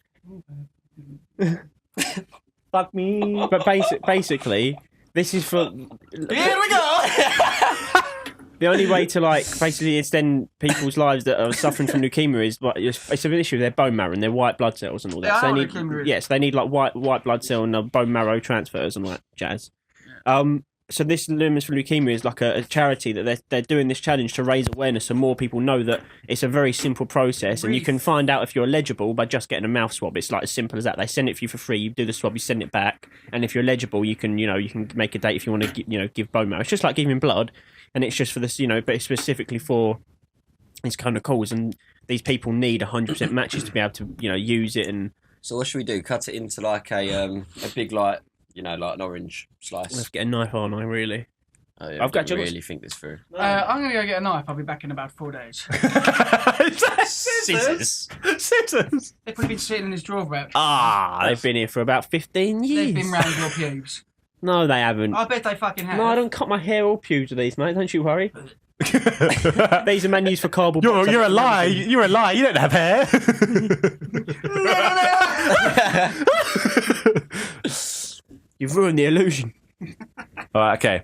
Fuck me. But basically, this is for Here we go! the only way to basically extend people's lives that are suffering from leukemia is it's an issue with their bone marrow and their white blood cells and all that. They So are they need leukemia. yes, they need white blood cell and bone marrow transfers and all that jazz. So this Lumens for Leukemia is like a charity that they're doing this challenge to raise awareness so more people know that it's a very simple process and you can find out if you're eligible by just getting a mouth swab. It's like as simple as that. They send it for you for free. You do the swab, you send it back, and if you're eligible, you can make a date if you want to give bone marrow. It's just like giving blood, and it's just for this but it's specifically for this kind of cause. And these people need 100% matches to be able to use it. And So what should we do? Cut it into like a big like an orange slice. let's get a knife on. I really. Oh, yeah, I've got to you. really think this through. I'm going to go get a knife. I'll be back in about 4 days. Scissors. Scissors. They've probably been sitting in his drawer for They've been here for about 15 years. They've been round your pubes. No, they haven't. I bet they fucking have. No, I don't cut my hair or pubes with these, mate. Don't you worry. These are menus for cardboard. You're a lie. You're a lie. You don't have hair. You've ruined the illusion. All right. Okay.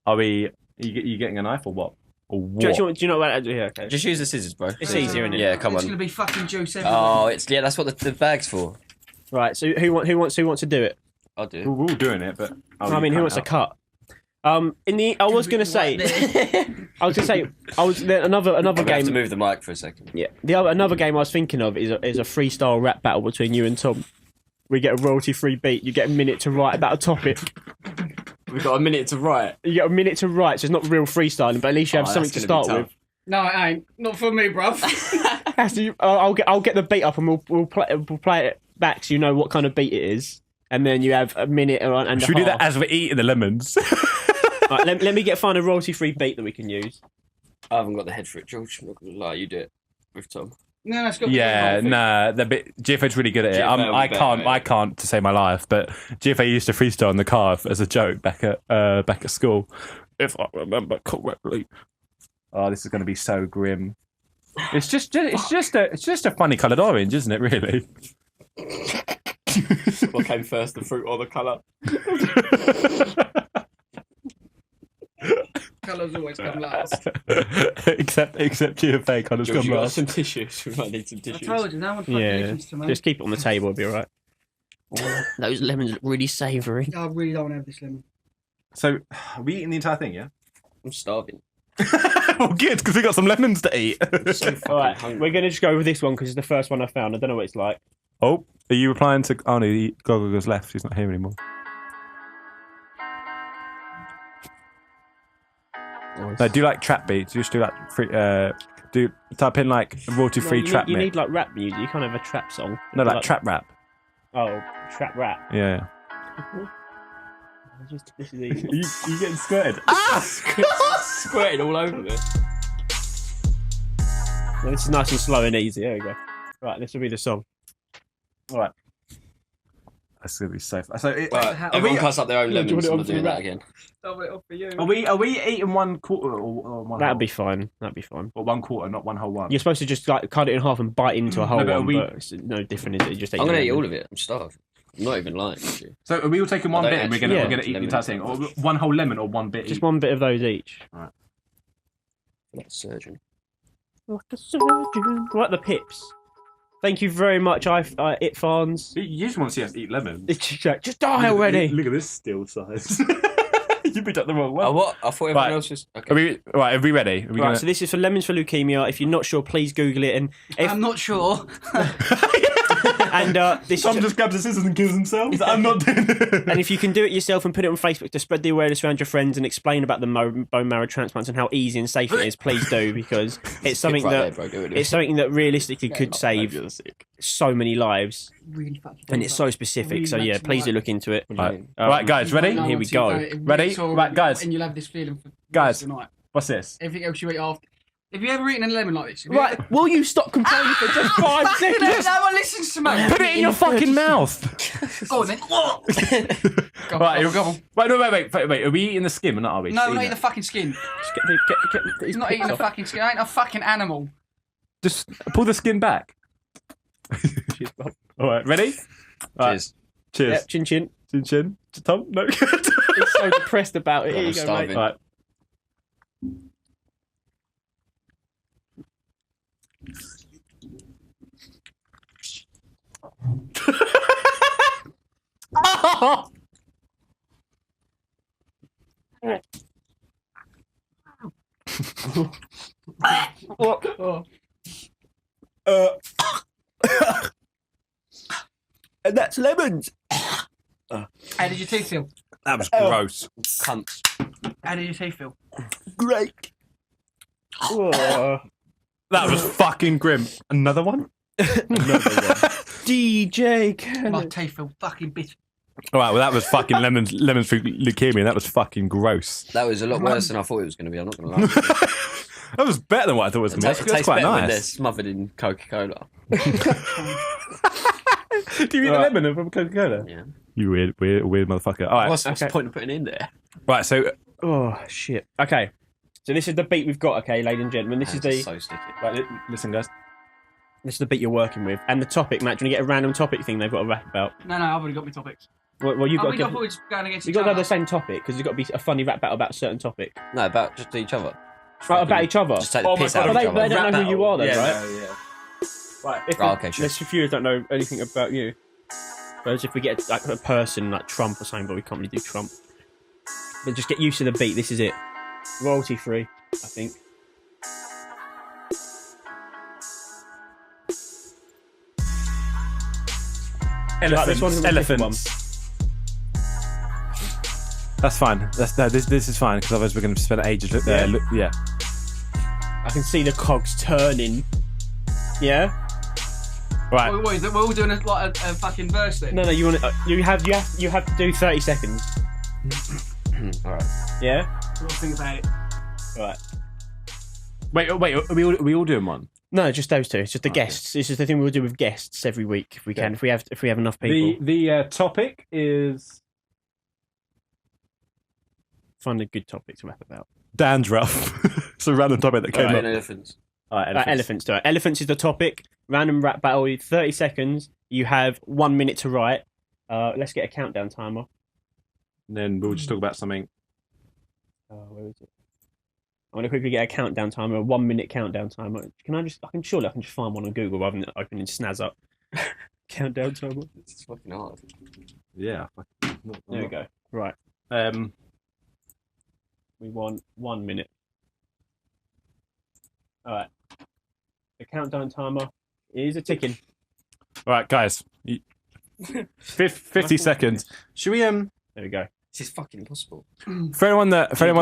Are we? You getting a knife or what? Or what? Do you know what? Yeah, okay. Just use the scissors, bro. It's easier, isn't it? Yeah, come It's going on. to be fucking juice everywhere. Oh, that's what the bag's for. Right. So who wants to do it? I'll do. We're all doing it, but I mean, who wants to cut? I was gonna say another I'm gonna have to game. move the mic for a second. Yeah, another game I was thinking of is a freestyle rap battle between you and Tom. We get a royalty-free beat. You get a minute to write about a topic. We've got a minute to write. You get a minute to write, so it's not real freestyling, but at least you have something to start with. No, it ain't. Not for me, bruv. I'll get the beat up and we'll play it back so you know what kind of beat it is, and then you have a minute and Should we do that as we're eating the lemons? Right, let me find a royalty-free beat that we can use. I haven't got the head for it, George. I'm not gonna lie, you do it with Tom. No, it's got Yeah, nah, GFA's really good at it. GFA will be better, I can't to save my life, but GFA used to freestyle in the car as a joke back at school, if I remember correctly. Oh, this is going to be so grim. It's just a funny coloured orange, isn't it? Really. What came first, the fruit or the colour? Colours always come last. except GFA colours George, come you got last. some tissues. We might need some I tissues. told you, no one fucking Yeah, listens to me. just keep it on the table. It'll be all right. Those lemons look really savoury. I really don't want to have this lemon. So, are we eating the entire thing? Yeah. I'm starving. Well, good because we got some lemons to eat. I'm so fucking All right, hungry. we're gonna just go with this one because it's the first one I found. I don't know what it's like. Oh, are you replying to? Oh no, Gogo's left. He's not here anymore. No, do like trap beats. Just do like free. Do type in like royalty-free trap You mix. need like rap music. You can't have a trap song. No, like trap rap. Oh, trap rap. Yeah. This is easy. you getting squirted? Squirting all over me. Well, this is nice and slow and easy. There we go. Right, this will be the song. All right. That's gonna be safe. So, Right, everyone cuts up their own Yeah, do you lemons. want I'm it not on doing for that rap? again. Double it off for you. are we eating 1/4 or one? That'd whole? be fine. That'd be fine. Or 1/4, not one whole one. You're supposed to just like cut it in half and bite into a whole No, but one, we- but it's no different, is it? You just I'm gonna eat all of it. I'm starved. I'm not even lying to you. So are we all taking one I bit don't and we're actually gonna like eat the lemons entire thing, or one whole lemon or one bit? Just each? one bit of those each. Like a surgeon. Like a surgeon. Like the pips. Thank you very much, it fans. You just want to see us eat lemons. It's just die already. Look at this still size. You picked up the wrong one. Oh, what? I thought everyone Right. else was. Okay. Are we ready? Are we Right, gonna... so this is for lemons for leukemia. If you're not sure, please Google it. And if, I'm not sure. and this Tom is, just grabs the scissors and kills himself. I'm not doing it. and if you can do it yourself and put it on Facebook to spread the awareness around your friends and explain about the bone marrow transplants and how easy and safe it is, please do, because it's something Right that there, bro, do it. it's something that realistically could save so many lives, Really fucking. and it's so specific. Really So yeah, makes please do me look into it. Right. Right, guys, ready? No Here one we to go. know it. It Ready? really sort of- Right, guys. And you'll have this feeling for Guys. tonight. What's this? Everything else you eat after. Have you ever eaten a lemon like this? Have you Right, will you stop complaining for just 5 Fucking hell, seconds? no one listens to me. Put it in your fucking mouth. Go on then. Go on, Right, go on, go on. Wait, no, wait. Are we eating the skin or not? Are we? No, we're not eating the fucking skin. He's He's not eating the fucking skin. I ain't a fucking animal. Just pull the skin back. All right, ready? All right. Cheers. Yep, chin chin. Chin chin. Tom, no. He's so depressed about it. God, Here I'm you go, starving. mate. All right. And that's lemons. How did your teeth feel? That was gross. Cunts. How did your teeth feel? Great. Oh. That was fucking grim. Another one? DJ My Kennedy. teeth feel fucking bitter. All right, well, that was fucking lemons for leukemia. That was fucking gross. That was a lot worse than I thought it was going to be. I'm not going to lie. That was better than what I thought it was It going to be. That's tastes quite better when they're nice. smothered in Coca-Cola. Do you eat a lemon from Coca-Cola? Yeah. You weird motherfucker. All right, What's the Okay. point of putting it in there? right. So Oh shit. Okay. So this is the beat we've got. Okay, ladies and gentlemen. This is Hands are the so sticky. right, listen, guys. this is the beat you're working with, and the topic. Matt, do you want to get a random topic thing they've got to rap about? No, I've already got my topics. Well, you've got We to got give. always going against You each got to have other. the same topic because there's got to be a funny rap battle about a certain topic. No, about just each other. Right, about each other. Just take the Oh my piss God. out But of each they other. don't know who you are, though, Yeah, right? yeah. Right. If Oh, okay, sure. There's a few who don't know anything about you. Whereas if we get like a person like Trump or something, but we can't really do Trump. But just get used to the beat. This is it. Royalty free, I think. Right, this one's a different Elephants. That's fine. This is fine because otherwise we're going to spend ages. Yeah. I can see the cogs turning. Yeah. Right. What is it? We're all doing a fucking verse then. No, you want to, you have to do 30 seconds. All right. Yeah. We'll think about it. Right. Wait. Are we all doing one? No, just those two. It's just the guests. This is the thing we'll do with guests every week if we can. If we have enough people. The topic is Find a good topic to rap about. dandruff. It's a random topic that came up. Elephants. All right, Elephants. Elephants is the topic. Random rap battle. 30 seconds. You have 1 minute to write. Let's get a countdown timer. And then we'll just talk about something. Where is it? I'm gonna quickly get a countdown timer. A 1 minute countdown timer. I can surely just find one on Google rather than opening Snaz up. Countdown timer. It's fucking hard. Yeah. There we go. Right. We want 1 minute. All right. The countdown timer is a ticking. All right, guys. 50 seconds. Should we There we go. This is fucking impossible. for anyone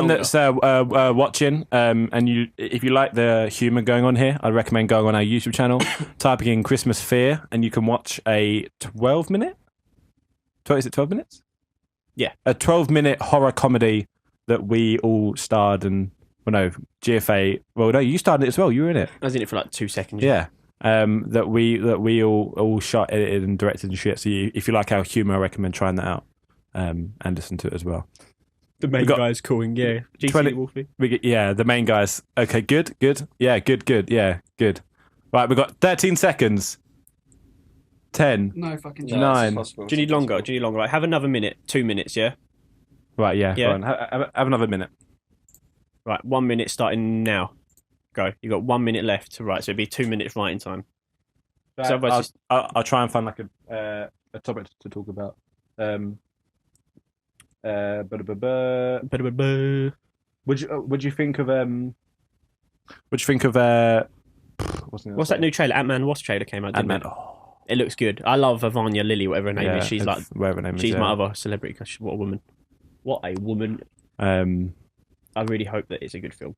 that's watching, and if you like the humour going on here, I'd recommend going on our YouTube channel, typing in Christmas Fear, and you can watch a 12-minute. Is it 12 minutes? Yeah, a 12-minute horror comedy that we all starred in. Well, no, GFA. Well, no, you starred in it as well. You were in it. I was in it for like 2 seconds. Yeah. That we all shot, edited, and directed and shit. So if you like our humour, I recommend trying that out. And listen to it as well. The main guy's calling, yeah. GC Wolfie. The main guys. Okay, good. Yeah, good. Yeah, good. Right, we've got 13 seconds. 10. No fucking No, 9. it's Do you need longer? Right, have another minute. 2 minutes, yeah? Right, yeah. Yeah. Go on. Have another minute. Right, 1 minute starting now. Go. You've got 1 minute left to write, so it'd be 2 minutes writing time. So I'll try and find like a topic to talk about. Would you think of what's that new trailer? Ant-Man Wasp trailer came out, didn't Ant-Man? it? It looks good. I love Vanya Lily, whatever her name is. She's like whatever her name is. She's my other celebrity. Cause what a woman. What a woman. I really hope that it's a good film.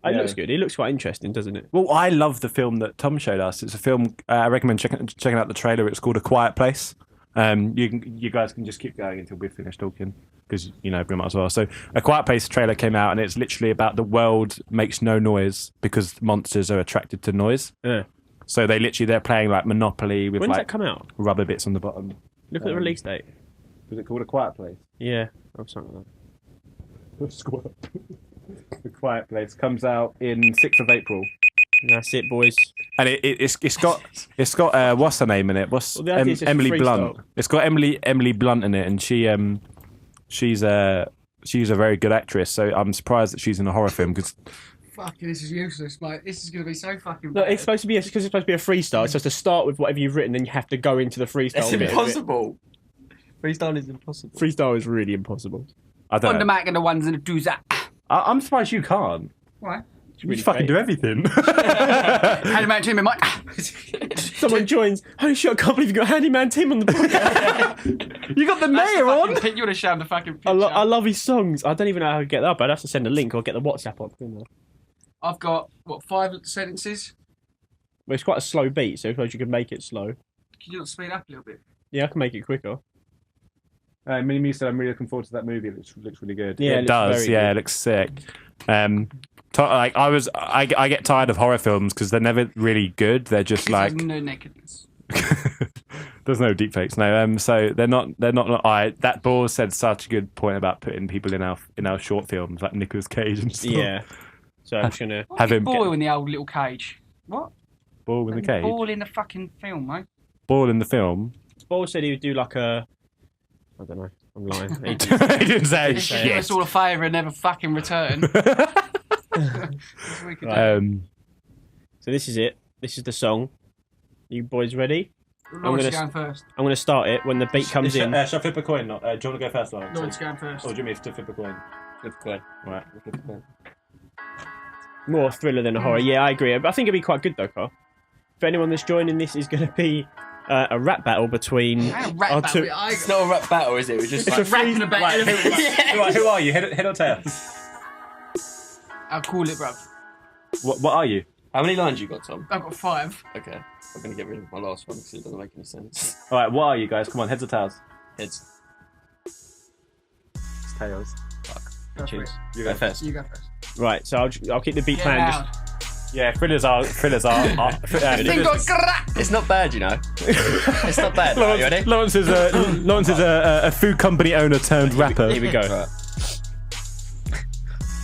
It looks good. It looks quite interesting, doesn't it? Well, I love the film that Tom showed us. It's a film I recommend checking out the trailer. It's called A Quiet Place. You guys can just keep going until we finish talking because we might as well. So, A Quiet Place trailer came out, and it's literally about the world makes no noise because monsters are attracted to noise. Yeah. So they're playing like Monopoly with When did like that come out? rubber bits on the bottom. Look at the release date. Was it called A Quiet Place? Yeah, or something like that. The Quiet Place comes out in 6th of April. That's it, boys. And it's got what's her name in it? Emily Blunt? It's got Emily Blunt in it, and she's a very good actress. So I'm surprised that she's in a horror film because. Fucking, this is useless. Like, this is going to be so fucking No, bad. it's supposed to be because it's supposed to be a freestyle. It's supposed to start with whatever you've written, then you have to go into the freestyle. It's impossible. Freestyle is impossible. Freestyle is really impossible. I don't On the know. Mac and the ones and the do's that. I'm surprised you can't. Why? You fucking do everything. Handyman team in my... Someone joins. Holy shit, I can't believe you got Handyman Tim on the podcast. You got the mayor on. You would have shown the fucking picture. I love his songs. I don't even know how to get that up. I'd have to send a link or get the WhatsApp up. I've got, 5 sentences? Well, it's quite a slow beat, so I suppose you could make it slow. Can you not speed up a little bit? Yeah, I can make it quicker. Mini said I'm really looking forward to that movie. It looks really good. Yeah, it does. Yeah, it looks sick. I get tired of horror films because they're never really good. They're just like There's no nakedness. There's no deepfakes. No. So they're not. That Ball said such a good point about putting people in our short films like Nicolas Cage and stuff. Yeah. So I'm just gonna have him Ball in the old little cage. What? Ball in the cage. Ball in the fucking film, mate. Ball in the film. Ball said he would do like a. I don't know. I'm lying. He didn't say Just give us all a favour and never fucking return. Right. So this is it. This is the song. You boys ready? Lawrence going first. I'm going to start it when the beat comes in. Shall I flip a coin? Do you want to go first, Lawrence? Lawrence going first. Or do you want me to flip a coin? Flip a coin. Right, flip a coin. More thriller than a horror. Yeah, I agree. I think it'd be quite good though, Carl. For anyone that's joining, this is going to be a rap battle between our two. It's not a rap battle, is it? We're just It's a rapping about elephants. Who are you? Head or tail? I'll call it, bruv. What are you? How many lines you got, Tom? I've got 5. Okay. I'm going to get rid of my last one because it doesn't make any sense. All right, what are you guys? Come on, heads or tails? Heads. It's tails. Fuck. Go for Choose. it. You Go go first. You go first. Right, so I'll keep the beat Get playing. loud. Yeah, thrillers are. Thing got cracked. It's not bad, you know. It's not bad. Are you ready? Lawrence is a food company owner turned rapper. Here we go. Right.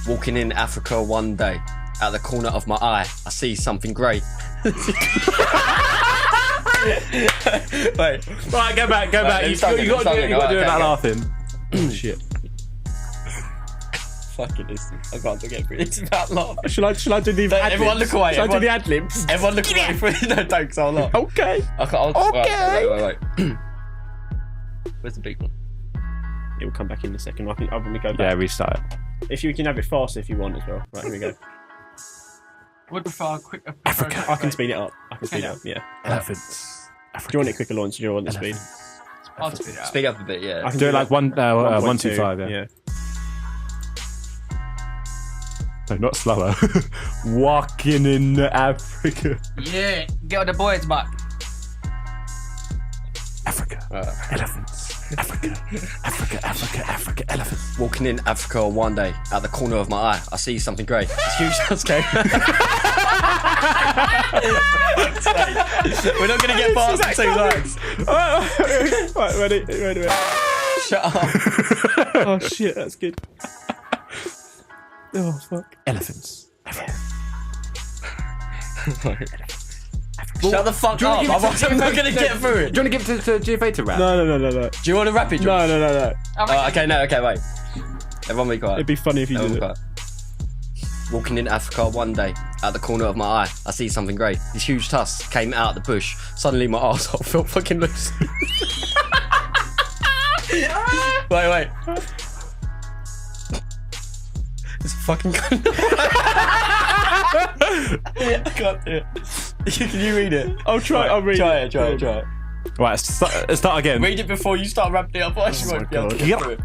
Walking in Africa one day, out the corner of my eye, I see something grey. Wait. Right, go back. You got to do it without laughing. Shit. Fucking listen. I can't get through it. It's about laughing. Shall I do the ad-libs? Everyone look away. Shall I do the ad-libs? Everyone look away. No, don't, because I'll laugh. Okay. Okay. Wait. Where's the big one? It will come back in a second. I'll probably go back. Yeah, restart it. If you can have it faster if you want as well. Right, here we go. Would prefer quick. Africa. I can speed it up. Yeah. Elephants. Do you want it quicker, Lawrence? Do you want the speed? I'll speed it up. Speed up a bit, yeah. I can Do it like 1.25. 125. Yeah. No, not slower. Walking in Africa. Yeah, get on the boys back. Africa. Elephants. Africa, elephants. Walking in Africa one day, out the corner of my eye, I see something grey. It's huge. Okay. We're not going to get past the 2 lines. Right, ready. Shut up. Oh shit, that's good. Oh fuck. Elephants. Shut the fuck up. I'm not going to get through it. Do you want to give it to GFA to rap? No. Do you want to rap it, George? No. Okay, wait. Everyone be quiet. It'd be funny if you did it. Quiet. Walking in Africa one day, out the corner of my eye, I see something grey. This huge tusk came out of the bush. Suddenly my arsehole felt fucking loose. Wait. It's fucking good. I can't do it. Can you read it? I'll try. I'll read it. Try it. Right, start again. Read it before you start rapping it up. I won't be able to get through it.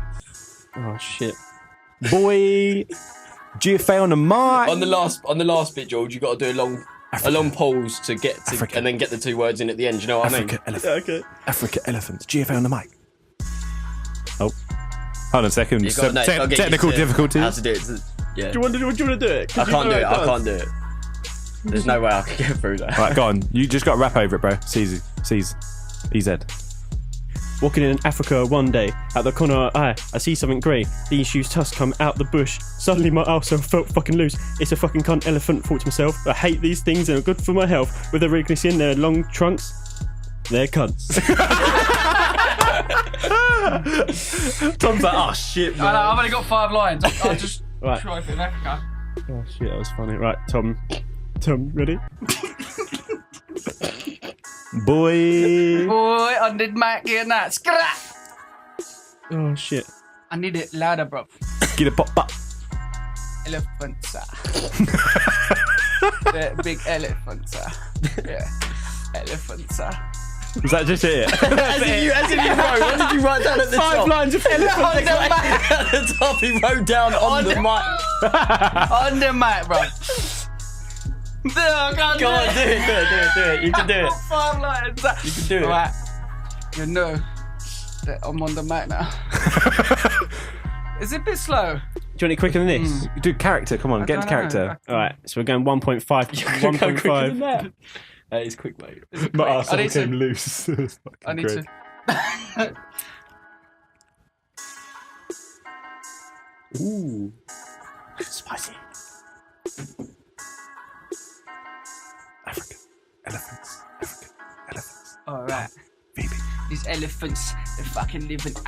Oh shit. Boy, GFA on the mic. On the last bit, George, you got to do a long pause to get to, Africa. and then get the 2 words in at the end. You know what I mean? Okay. Africa elephants. GFA on the mic. Oh, hold on a second. You gotta know, gotta get Technical used to difficulties. How to do it? Yeah. Do you want to do it? I can't do it. I can't do it. There's no way I can get through that. Right, go on. You just got to rap over it, bro. Easy. EZ. Walking in Africa one day, at the corner of my eye, I see something grey. These huge tusks come out the bush. Suddenly my arsehole felt fucking loose. It's a fucking cunt elephant, thought to myself. I hate these things and are good for my health. With their recognition, their long trunks, they're cunts. Tom's like, oh shit, man. I've only got 5 lines. I'll just Right. try for Africa. Oh shit, that was funny. Right, Tom, ready? Boy. Boy, I did my getting that. Scrap! Oh shit. I need it louder, bro. Get a pop. Elephants. The big elephants. Yeah. Elephants. Was that just it? As if you wrote. What did you write down at the top? 5 lines of elephant. On the mic. At the top, he wrote down on the mic. On the mic, bro. No, I can't Go on, do it. You can do it. 5 lines. You can do it. Right. You know that I'm on the mic now. Is it a bit slow? Do you want it quicker than this? Do character. Come on, get into character. Alright, so we're going 1.5. 1.5. That is quick, mate. My I arsehole need to- came loose. I need to. Ooh. Spicy. Africa. Elephants. Alright. Baby. These elephants, they're fucking living they're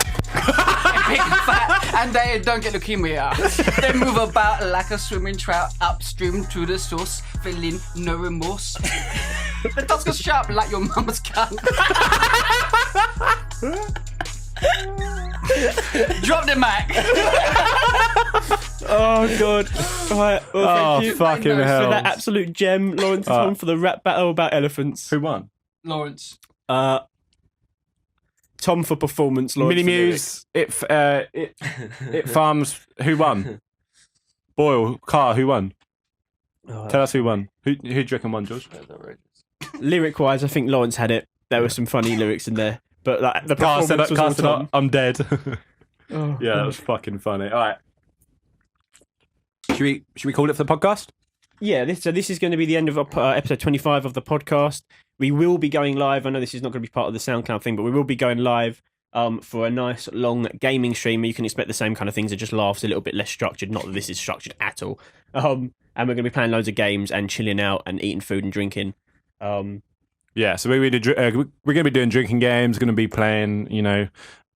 big and fat, and they don't get leukemia. They move about like a swimming trout upstream to the source, feeling no remorse. The tusk is sharp like your mama's gun. Drop the mic. Oh god. Alright, well, thank you fucking for hell. that absolute gem. Lawrence is on for the rap battle about elephants. Who won? Lawrence. Tom for performance, Lawrence. Mini for Muse. It Farms. Who won? Boyle. Carr. Who won? lyrics. Tell us who won. Who do you reckon won, George? Lyric wise, I think Lawrence had it. There were some funny lyrics in there, but like the Carr said, performance was all Tom. I'm dead. Oh, Yeah, that was fucking funny. All right. Should we call it for the podcast? this is going to be the end of episode 25 of the podcast. We will be going live. I know this is not going to be part of the SoundCloud thing, but we will be going live for a nice long gaming stream where you can expect the same kind of things. It just laughs a little bit less structured. Not that this is structured at all. And we're going to be playing loads of games and chilling out and eating food and drinking. Yeah, so we're going to be doing drinking games. Going to be playing,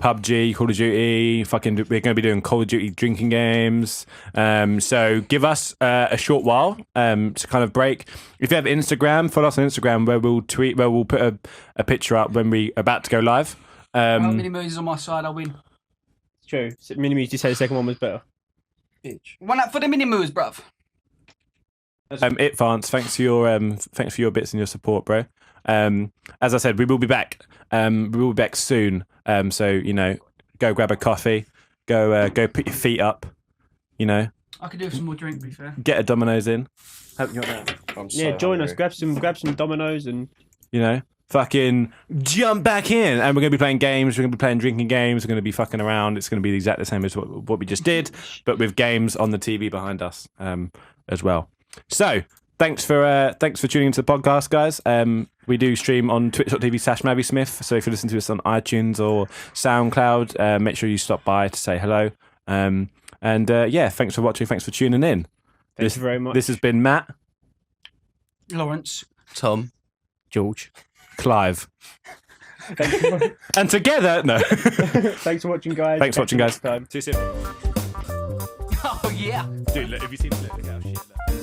PUBG, Call of Duty. We're going to be doing Call of Duty drinking games. So give us a short while to kind of break. If you have Instagram, follow us on Instagram where we'll put a picture up when we're about to go live. Mini Moves is on my side. I'll win. It's true. So Mini Moves, you say the second one was better. Bitch. One up for the Mini Moves, bruv. Vance, thanks for your bits and your support, bro. As I said, we will be back. We will be back soon. So go grab a coffee, go put your feet up. I could do with some more drink. To be fair, get a Domino's in. Join us. Grab some Domino's and fucking jump back in. And we're gonna be playing games. We're gonna be playing drinking games. We're gonna be fucking around. It's gonna be exactly the same as what we just did, but with games on the TV behind us as well. So. Thanks for tuning into the podcast, guys. We do stream on twitch.tv/MAViSMITH. So if you listen to us on iTunes or SoundCloud, make sure you stop by to say hello. Thanks for watching. Thanks for tuning in. Thank you very much. This has been Matt, Lawrence, Tom, George, Clive, and together, no. Thanks for watching, guys. Thanks for watching, guys. See you soon. oh yeah. Dude, look, have you seen the shit?